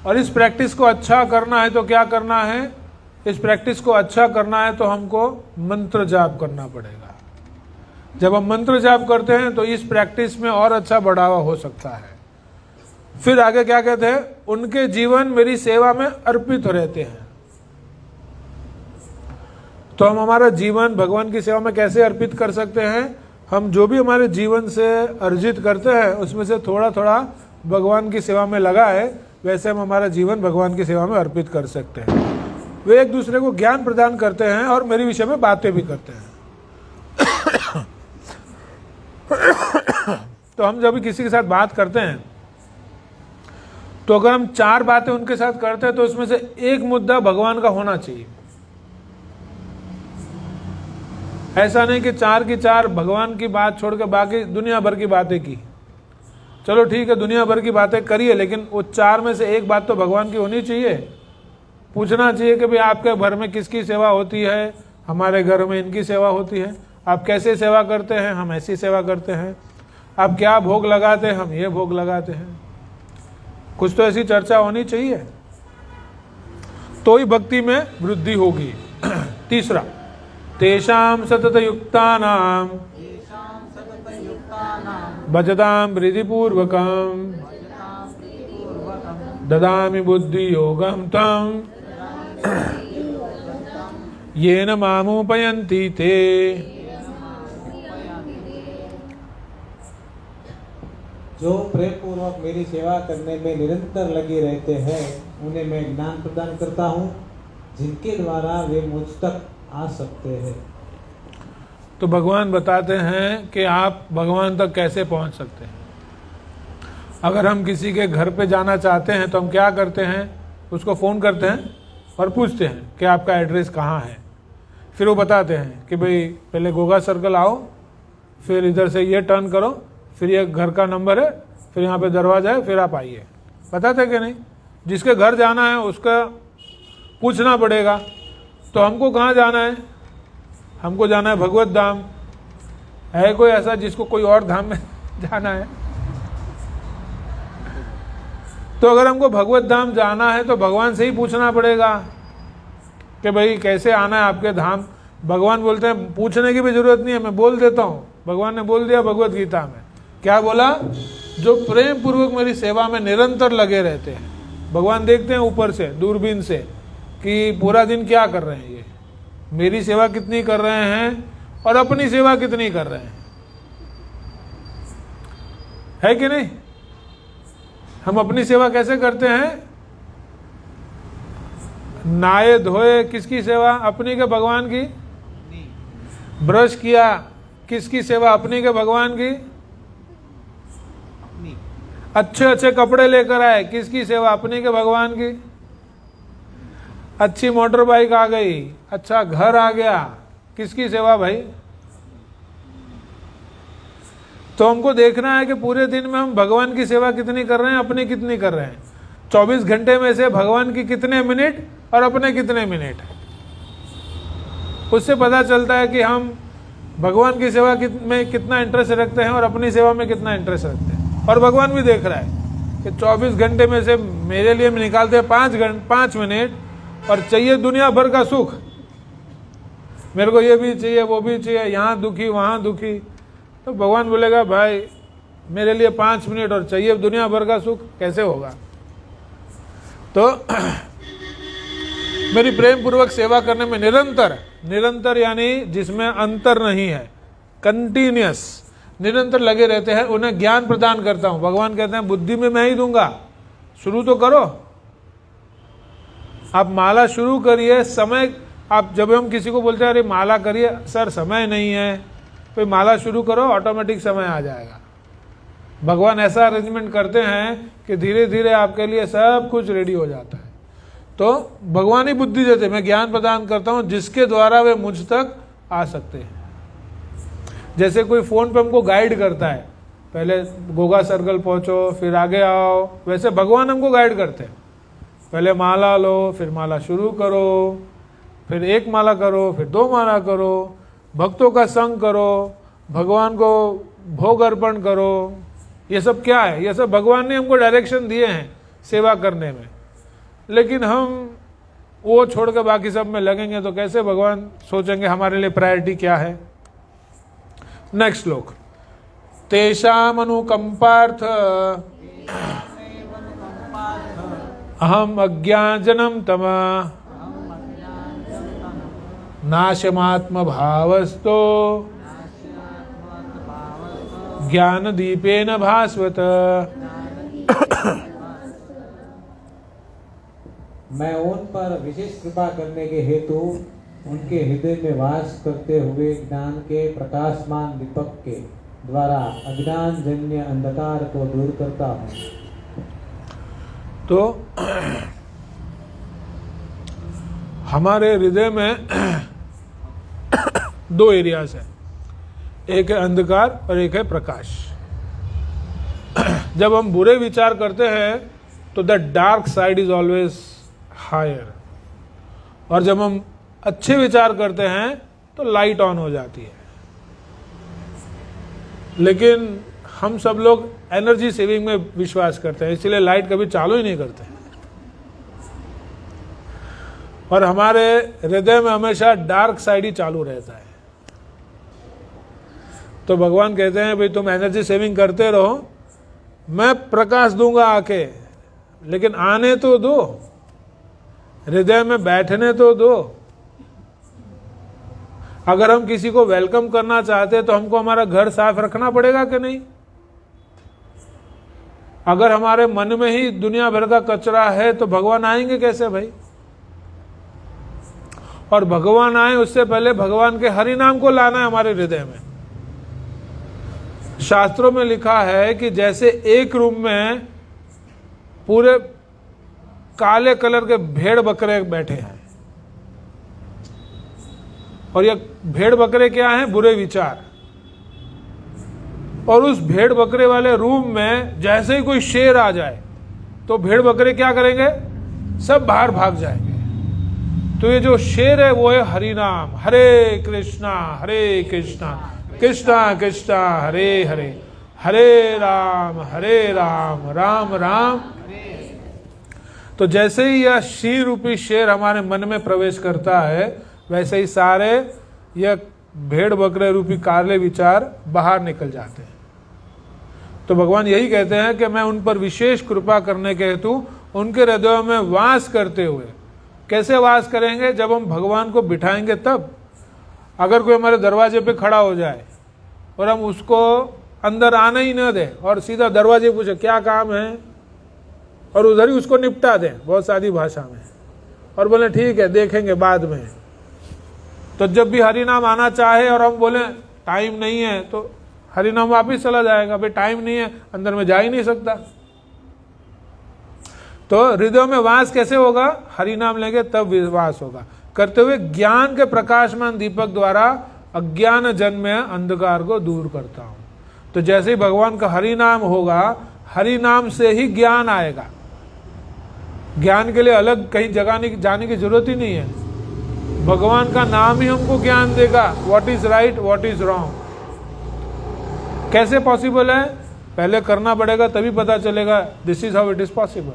और इस प्रैक्टिस को अच्छा करना है तो क्या करना है? इस प्रैक्टिस को अच्छा करना है तो हमको मंत्र जाप करना पड़ेगा। जब हम मंत्र जाप करते हैं तो इस प्रैक्टिस में और अच्छा बढ़ावा हो सकता है। फिर आगे क्या कहते हैं? उनके जीवन मेरी सेवा में अर्पित रहते हैं। तो हम हमारा जीवन भगवान की सेवा में कैसे अर्पित कर सकते हैं? हम जो भी हमारे जीवन से अर्जित करते हैं उसमें से थोड़ा थोड़ा भगवान की सेवा में लगा है, वैसे हम हमारा जीवन भगवान की सेवा में अर्पित कर सकते हैं। वे एक दूसरे को ज्ञान प्रदान करते हैं और मेरे विषय में बातें भी करते हैं। तो हम जब भी किसी के साथ बात करते हैं तो अगर हम 4 बातें उनके साथ करते हैं तो उसमें से एक मुद्दा भगवान का होना चाहिए। ऐसा नहीं कि 4 की 4 भगवान की बात छोड़ के बाकी दुनिया भर की बातें की। चलो ठीक है, दुनिया भर की बातें करिए, लेकिन वो 4 में से एक बात तो भगवान की होनी चाहिए। पूछना चाहिए कि भाई आपके घर में किसकी सेवा होती है, हमारे घर में इनकी सेवा होती है। आप कैसे सेवा करते हैं, हम ऐसी सेवा करते हैं। आप क्या भोग लगाते हैं, हम ये भोग लगाते हैं। कुछ तो ऐसी चर्चा होनी चाहिए, तो ही भक्ति में वृद्धि होगी। तीसरा, तेषां सतत युक्तानां भजतां प्रीतिपूर्वकं ददामि बुद्धि योगं तं येन मामुपयन्ति ते। जो प्रेम पूर्वक मेरी सेवा करने में निरंतर लगे रहते हैं, उन्हें मैं ज्ञान प्रदान करता हूँ, जिनके द्वारा वे मुझ तक आ सकते हैं। तो भगवान बताते हैं कि आप भगवान तक कैसे पहुंच सकते हैं। अगर हम किसी के घर पे जाना चाहते हैं तो हम क्या करते हैं, उसको फ़ोन करते हैं और पूछते हैं कि आपका एड्रेस कहाँ है। फिर वो बताते हैं कि भाई पहले गोगा सर्कल आओ, फिर इधर से ये टर्न करो, फिर ये घर का नंबर है, फिर यहाँ पे दरवाज़ा है, फिर आप आइए। बताते कि नहीं? जिसके घर जाना है उसका पूछना पड़ेगा। तो हमको कहाँ जाना है? हमको जाना है भगवत धाम। है कोई ऐसा जिसको कोई और धाम में जाना है? तो अगर हमको भगवत धाम जाना है तो भगवान से ही पूछना पड़ेगा कि भाई कैसे आना है आपके धाम। भगवान बोलते हैं पूछने की भी जरूरत नहीं है, मैं बोल देता हूँ। भगवान ने बोल दिया भगवत गीता में, क्या बोला? जो प्रेम पूर्वक मेरी सेवा में निरंतर लगे रहते हैं। भगवान देखते हैं ऊपर से दूरबीन से कि पूरा दिन क्या कर रहे हैं ये, मेरी सेवा कितनी कर रहे हैं और अपनी सेवा कितनी कर रहे हैं, है कि नहीं? हम अपनी सेवा कैसे करते हैं? नहाए धोए किसकी सेवा? अपनी के भगवान की। ब्रश किया किसकी सेवा? अपनी के भगवान की। अच्छे अच्छे कपड़े लेकर आए किसकी सेवा? अपनी के भगवान की। अच्छी मोटर बाइक आ गई, अच्छा घर आ गया, किसकी सेवा भाई? तो हमको देखना है कि पूरे दिन में हम भगवान की सेवा कितनी कर रहे हैं, अपनी कितनी कर रहे हैं। 24 घंटे में से भगवान की कितने मिनट और अपने कितने मिनट, उससे पता चलता है कि हम भगवान की सेवा में कितना इंटरेस्ट रखते हैं और अपनी सेवा में कितना इंटरेस्ट रखते हैं। और भगवान भी देख रहा है कि 24 घंटे में से मेरे लिए निकालते हैं 5 मिनट, और चाहिए दुनिया भर का सुख। मेरे को ये भी चाहिए, वो भी चाहिए, यहाँ दुखी वहाँ दुखी। तो भगवान बोलेगा भाई मेरे लिए 5 मिनट और चाहिए दुनिया भर का सुख, कैसे होगा? तो मेरी प्रेम पूर्वक सेवा करने में निरंतर यानी जिसमें अंतर नहीं है, कंटिन्यूअस निरंतर लगे रहते हैं, उन्हें ज्ञान प्रदान करता हूँ। भगवान कहते हैं बुद्धि में मैं ही दूंगा, शुरू तो करो। आप माला शुरू करिए। समय, आप जब हम किसी को बोलते हैं अरे माला करिए, सर समय नहीं है, तो माला शुरू करो, ऑटोमेटिक समय आ जाएगा। भगवान ऐसा अरेंजमेंट करते हैं कि धीरे धीरे आपके लिए सब कुछ रेडी हो जाता है। तो भगवान ही बुद्धि देते, मैं ज्ञान प्रदान करता हूँ जिसके द्वारा वे मुझ तक आ सकते हैं। जैसे कोई फ़ोन पे हमको गाइड करता है, पहले गोगा सर्कल पहुँचो फिर आगे आओ, वैसे भगवान हमको गाइड करते हैं। पहले माला लो, फिर माला शुरू करो, फिर 1 माला करो, फिर 2 माला करो, भक्तों का संग करो, भगवान को भोग अर्पण करो। ये सब क्या है? ये सब भगवान ने हमको डायरेक्शन दिए हैं सेवा करने में। लेकिन हम वो छोड़ के बाकी सब में लगेंगे तो कैसे? भगवान सोचेंगे हमारे लिए प्रायोरिटी क्या है। नेक्स्ट श्लोक, तेषाम अनुकंपार्थ अहम अज्ञानजनम तमा नाशमात्म भावस्तो ज्ञान दीपेन भास्वत। मैं उन पर विशेष कृपा करने के हेतु उनके हृदय में वास करते हुए ज्ञान के प्रकाशमान दीपक के द्वारा अज्ञान जन्य अंधकार को दूर करता हूँ। तो हमारे हृदय में 2 एरियाज है, एक है अंधकार और एक है प्रकाश। जब हम बुरे विचार करते हैं तो the dark side is always higher, और जब हम अच्छे विचार करते हैं तो लाइट ऑन हो जाती है। लेकिन हम सब लोग एनर्जी सेविंग में विश्वास करते हैं, इसलिए लाइट कभी चालू ही नहीं करते, और हमारे हृदय में हमेशा डार्क साइड ही चालू रहता है। तो भगवान कहते हैं भाई तुम एनर्जी सेविंग करते रहो, मैं प्रकाश दूंगा आके, लेकिन आने तो दो, हृदय में बैठने तो दो। अगर हम किसी को वेलकम करना चाहते हैं तो हमको हमारा घर साफ रखना पड़ेगा कि नहीं? अगर हमारे मन में ही दुनिया भर का कचरा है तो भगवान आएंगे कैसे भाई? और भगवान आए उससे पहले भगवान के हरि नाम को लाना है हमारे हृदय में। शास्त्रों में लिखा है कि जैसे एक रूम में पूरे काले कलर के भेड़ बकरे बैठे हैं, और ये भेड़ बकरे क्या हैं? बुरे विचार। और उस भेड़ बकरे वाले रूम में जैसे ही कोई शेर आ जाए तो भेड़ बकरे क्या करेंगे? सब बाहर भाग जाएंगे। तो ये जो शेर है वो है हरि नाम, हरे कृष्णा कृष्णा कृष्णा हरे हरे, हरे राम राम राम। तो जैसे ही यह शी रूपी शेर हमारे मन में प्रवेश करता है, वैसे ही सारे यह भेड़ बकरे रूपी काले विचार बाहर निकल जाते हैं। तो भगवान यही कहते हैं कि मैं उन पर विशेष कृपा करने के हेतु उनके हृदयों में वास करते हुए, कैसे वास करेंगे? जब हम भगवान को बिठाएंगे तब। अगर कोई हमारे दरवाजे पे खड़ा हो जाए और हम उसको अंदर आने ही न दें और सीधा दरवाजे पूछे क्या काम है, और उधर ही उसको निपटा दें बहुत सादी भाषा में, और बोले ठीक है देखेंगे बाद में, तो जब भी हरि नाम आना चाहे और हम बोले टाइम नहीं है तो हरि नाम वापिस चला जाएगा। भाई टाइम नहीं है, अंदर में जा ही नहीं सकता। तो हृदय में वास कैसे होगा? हरि नाम लेंगे तब वास होगा। करते हुए ज्ञान के प्रकाशमान दीपक द्वारा अज्ञान जन्म में अंधकार को दूर करता हूं। तो जैसे ही भगवान का हरि नाम होगा, हरि नाम से ही ज्ञान आएगा। ज्ञान के लिए अलग कहीं जगह जाने की जरूरत ही नहीं है। भगवान का नाम ही हमको ज्ञान देगा, what is right what is wrong. कैसे पॉसिबल है? पहले करना पड़ेगा तभी पता चलेगा। This is how it is possible.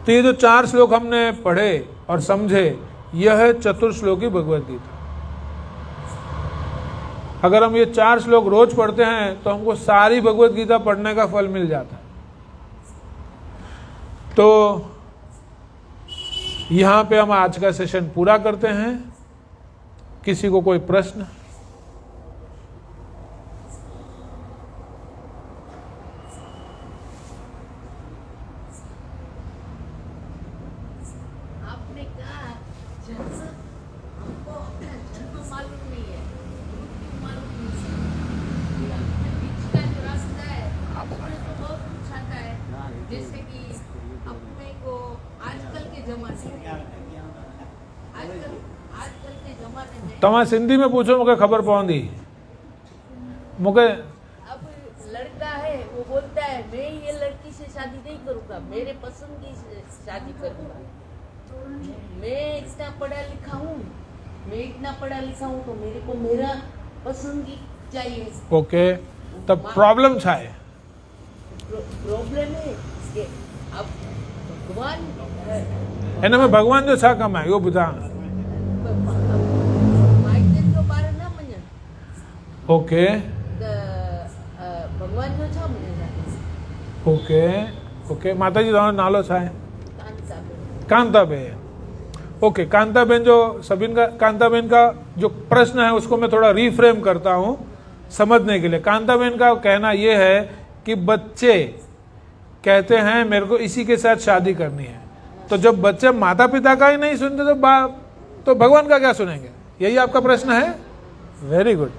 तो ये जो 4 श्लोक हमने पढ़े और समझे, यह है चतुर्श्लोकी भगवद गीता। अगर हम ये 4 श्लोक रोज पढ़ते हैं तो हमको सारी भगवद गीता पढ़ने का फल मिल जाता है। तो यहां पे हम आज का सेशन पूरा करते हैं। किसी को कोई प्रश्न? आपने कहा जन्म हमको जन्म मालूम नहीं है, मृत्यु मालूम नहीं है, बीच का जो रास्ता है उसमें तो बहुत कुछ आता है। जैसे कि अपने को आजकल के जमाने में तव्हां सिंधी में पूछो, मूंखे ख़बर पवंदी। मूंखे अब लड़का है वो बोलता है मैं ये लड़की से शादी नहीं करूंगा, मेरे पसंद की से शादी करूंगा। मैं इतना पढ़ा लिखा हूँ तो मेरे को मेरा पसंद की चाहिए। ओके, तो प्रॉब्लम छा है? प्रॉब्लम है कि अब भगवान हिन में भगवान जो छा कम आहे इहो ॿुधां। माइटनि जो ॿार न मञनि ओके त भगवान जो छा मञंदा? Okay okay. माता जी तव्हांजो नालो छा आहे? कांताबेन। कांताबेन। ओके, कांताबेन जो सभिन का कांताबेन का जो प्रश्न है उसको मैं थोड़ा रीफ्रेम करता हूँ समझने के लिए। कांताबेन का कहना ये है कि बच्चे कहते हैं मेरे को इसी के साथ शादी करनी है, तो जब बच्चे माता पिता का ही नहीं सुनते तो भगवान का क्या सुनेंगे? यही आपका प्रश्न है? वेरी गुड,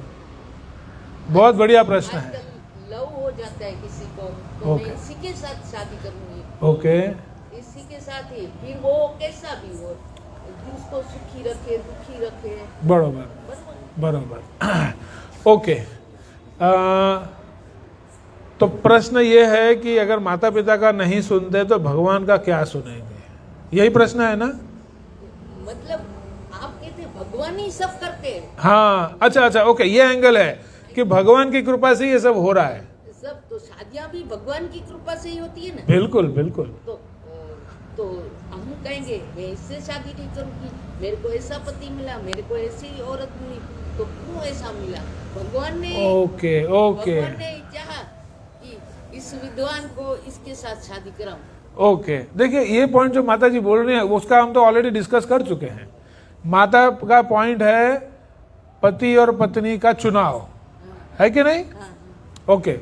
बहुत बढ़िया प्रश्न है। आजकल लव हो जाता है किसी को तो ओके। मैं इसी के साथ शादी करूंगी, ओके इसी के साथ ही, फिर वो कैसा भी हो उसको सुखी रखे दुखी रखे। बरोबर बरोबर। बरोबर। ओके, तो प्रश्न ये है कि अगर माता पिता का नहीं सुनते तो भगवान का क्या सुनेंगे, यही प्रश्न है ना। मतलब आप कहते भगवान ही सब करते हैं, हाँ, अच्छा अच्छा, ओके, ये एंगल है कि भगवान की कृपा से ये सब हो रहा है। सब तो शादियां भी भगवान की कृपा से ही होती है ना। बिल्कुल बिल्कुल। तो हम कहेंगे मैं इससे शादी नहीं करूंगी, मेरे को ऐसा पति मिला, मेरे को ऐसी औरत मिली, तो क्यों ऐसा मिला? भगवान ने ओके ओके भगवान ने चाहा कि इस विद्वान को इसके साथ शादी कराऊं। ओके, देखिए ये पॉइंट जो माता जी बोल रही हैं उसका हम तो ऑलरेडी डिस्कस कर चुके हैं। माता का पॉइंट है पति और पत्नी का चुनाव, है कि नहीं? ओके,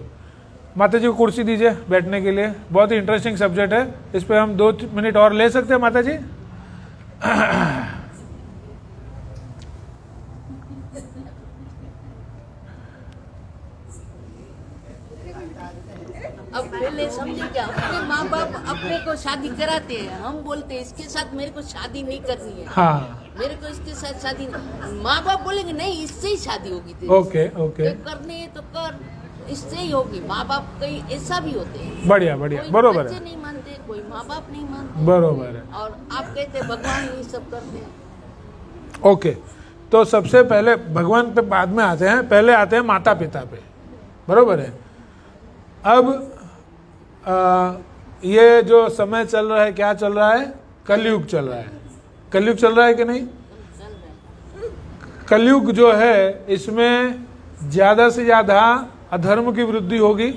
माता जी को कुर्सी दीजिए बैठने के लिए, बहुत ही इंटरेस्टिंग सब्जेक्ट है, इस पे हम 2 मिनट और ले सकते हैं माता जी। अब पहले समझे क्या, अपने माँ बाप अपने को शादी कराते हैं, हम बोलते हैं इसके साथ मेरे को शादी नहीं करनी है, हाँ, मेरे को इसके साथ शादी नहीं। माँ बाप बोलेंगे नहीं इससे ही शादी होगी तेरी, ओके ओके, ये करनी है तो कर, इससे ही होगी। माँ बाप कई ऐसा भी होते हैं, बढ़िया बढ़िया, कोई बरोबर बच्चे है, नहीं मानते, कोई माँ बाप नहीं मानते, बरोबर है। और आप कहते भगवान ये सब करते हैं। ओके, तो सबसे पहले भगवान पे बाद में आते हैं, पहले आते हैं माता पिता पे, बरोबर है। अब ये जो समय चल रहा है, क्या चल रहा है? कलयुग चल रहा है। कलयुग चल रहा है कि नहीं? कलयुग जो है इसमें ज्यादा से ज्यादा अधर्म की वृद्धि होगी,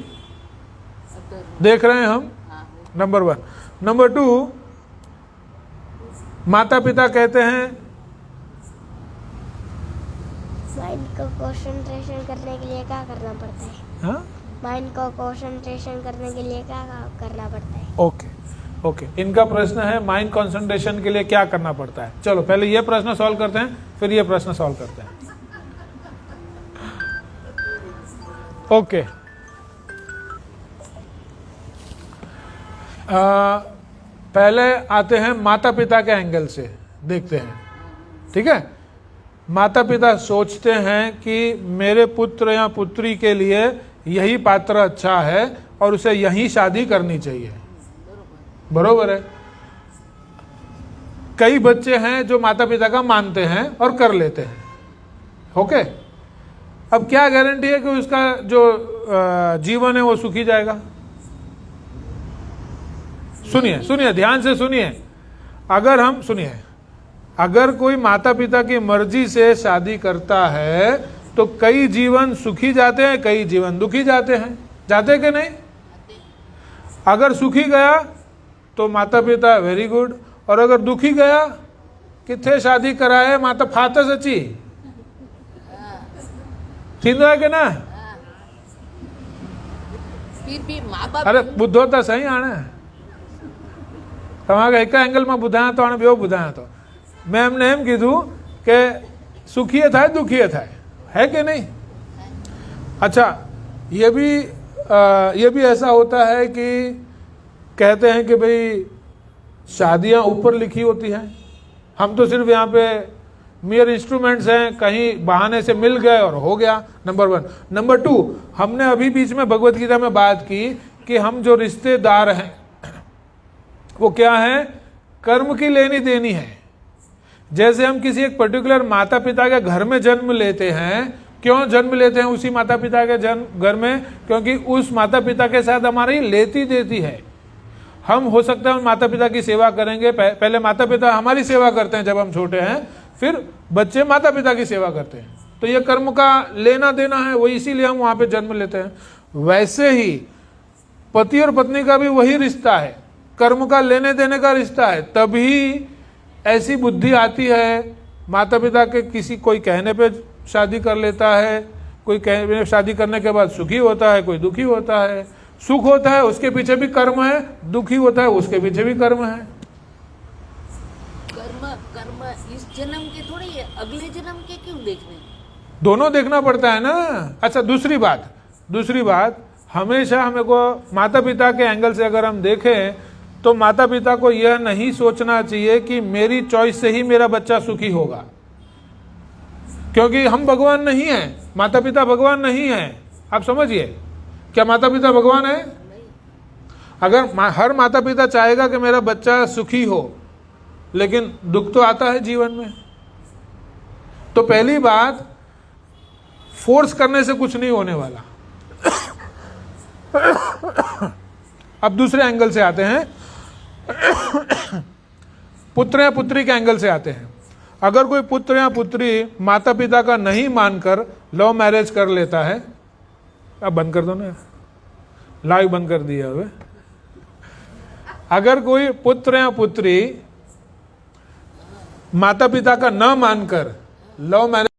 देख रहे हैं हम, नंबर 1। नंबर 2, माता पिता कहते हैं माइंड को कंसंट्रेशन करने के लिए क्या करना पड़ता है? हाँ, माइंड को कंसंट्रेशन करने के लिए क्या करना पड़ता है? ओके ओके, इनका प्रश्न है माइंड कंसंट्रेशन के लिए क्या करना पड़ता है। चलो पहले ये प्रश्न सॉल्व करते हैं, फिर ये प्रश्न सॉल्व करते हैं। ओके, पहले आते हैं माता पिता के एंगल से, देखते हैं, ठीक है। माता पिता सोचते हैं कि मेरे पुत्र या पुत्री के लिए यही पात्र अच्छा है और उसे यही शादी करनी चाहिए, बरोबर है। कई बच्चे हैं जो माता पिता का मानते हैं और कर लेते हैं, ओके। अब क्या गारंटी है कि उसका जो जीवन है वो सुखी जाएगा? सुनिए सुनिए, ध्यान से सुनिए। अगर हम सुनिए, अगर कोई माता पिता की मर्जी से शादी करता है तो कई जीवन सुखी जाते हैं, कई जीवन दुखी जाते हैं, जाते कि नहीं? अगर सुखी गया तो माता पिता वेरी गुड, और अगर दुखी गया, किथे शादी कराए माता फाता सची थींदो है कि ना? फिर भी माँ बाप अरे बुद्धो तो सही आने तमारे एक एंगल में बुधाया तो आने बेव बुधाया तो मैं एमने एम कीधु के सुखीय थाय दुखीय थाय, है कि नहीं? अच्छा, ये भी ऐसा होता है कि कहते हैं कि भाई शादियां ऊपर लिखी होती हैं, हम तो सिर्फ यहाँ पे मेयर इंस्ट्रूमेंट्स हैं, कहीं बहाने से मिल गए और हो गया, नंबर 1। नंबर 2, हमने अभी बीच में भगवत गीता में बात की कि हम जो रिश्तेदार हैं वो क्या है? कर्म की लेनी देनी है। जैसे हम किसी एक पर्टिकुलर माता पिता के घर में जन्म लेते हैं, क्यों जन्म लेते हैं उसी माता पिता के घर में? क्योंकि उस माता पिता के साथ हमारी लेती देती है। हम हो सकता है उन माता पिता की सेवा करेंगे, पहले माता पिता हमारी सेवा करते हैं जब हम छोटे हैं, फिर बच्चे माता पिता की सेवा करते हैं, तो ये कर्म का लेना देना है, वो इसीलिए हम वहां पे जन्म लेते हैं। वैसे ही पति और पत्नी का भी वही रिश्ता है, कर्म का लेने देने का रिश्ता है। तभी ऐसी बुद्धि आती है, माता पिता के किसी कोई कहने पे शादी कर लेता है, कोई शादी करने के बाद सुखी होता है, कोई दुखी होता है। सुख होता है उसके पीछे भी कर्म है, दुखी होता है उसके पीछे भी कर्म है। कर्म इस जन्म के थोड़ी है, अगले जन्म के क्यों देखने? दोनों देखना पड़ता है ना। अच्छा, दूसरी बात हमेशा हमें को माता पिता के एंगल से अगर हम देखें तो माता पिता को यह नहीं सोचना चाहिए कि मेरी चॉइस से ही मेरा बच्चा सुखी होगा, क्योंकि हम भगवान नहीं हैं, माता पिता भगवान नहीं हैं। आप समझिए, क्या माता पिता भगवान है? अगर हर माता पिता चाहेगा कि मेरा बच्चा सुखी हो, लेकिन दुख तो आता है जीवन में। तो पहली बात, फोर्स करने से कुछ नहीं होने वाला। अब दूसरे एंगल से आते हैं, पुत्र या पुत्री के एंगल से आते हैं। अगर कोई पुत्र या पुत्री माता पिता का नहीं मानकर लव मैरिज कर लेता है, अब बंद कर दो ना, लाइव बंद कर दिया हुए। अगर कोई पुत्र या पुत्री माता पिता का न मानकर लव मैरिज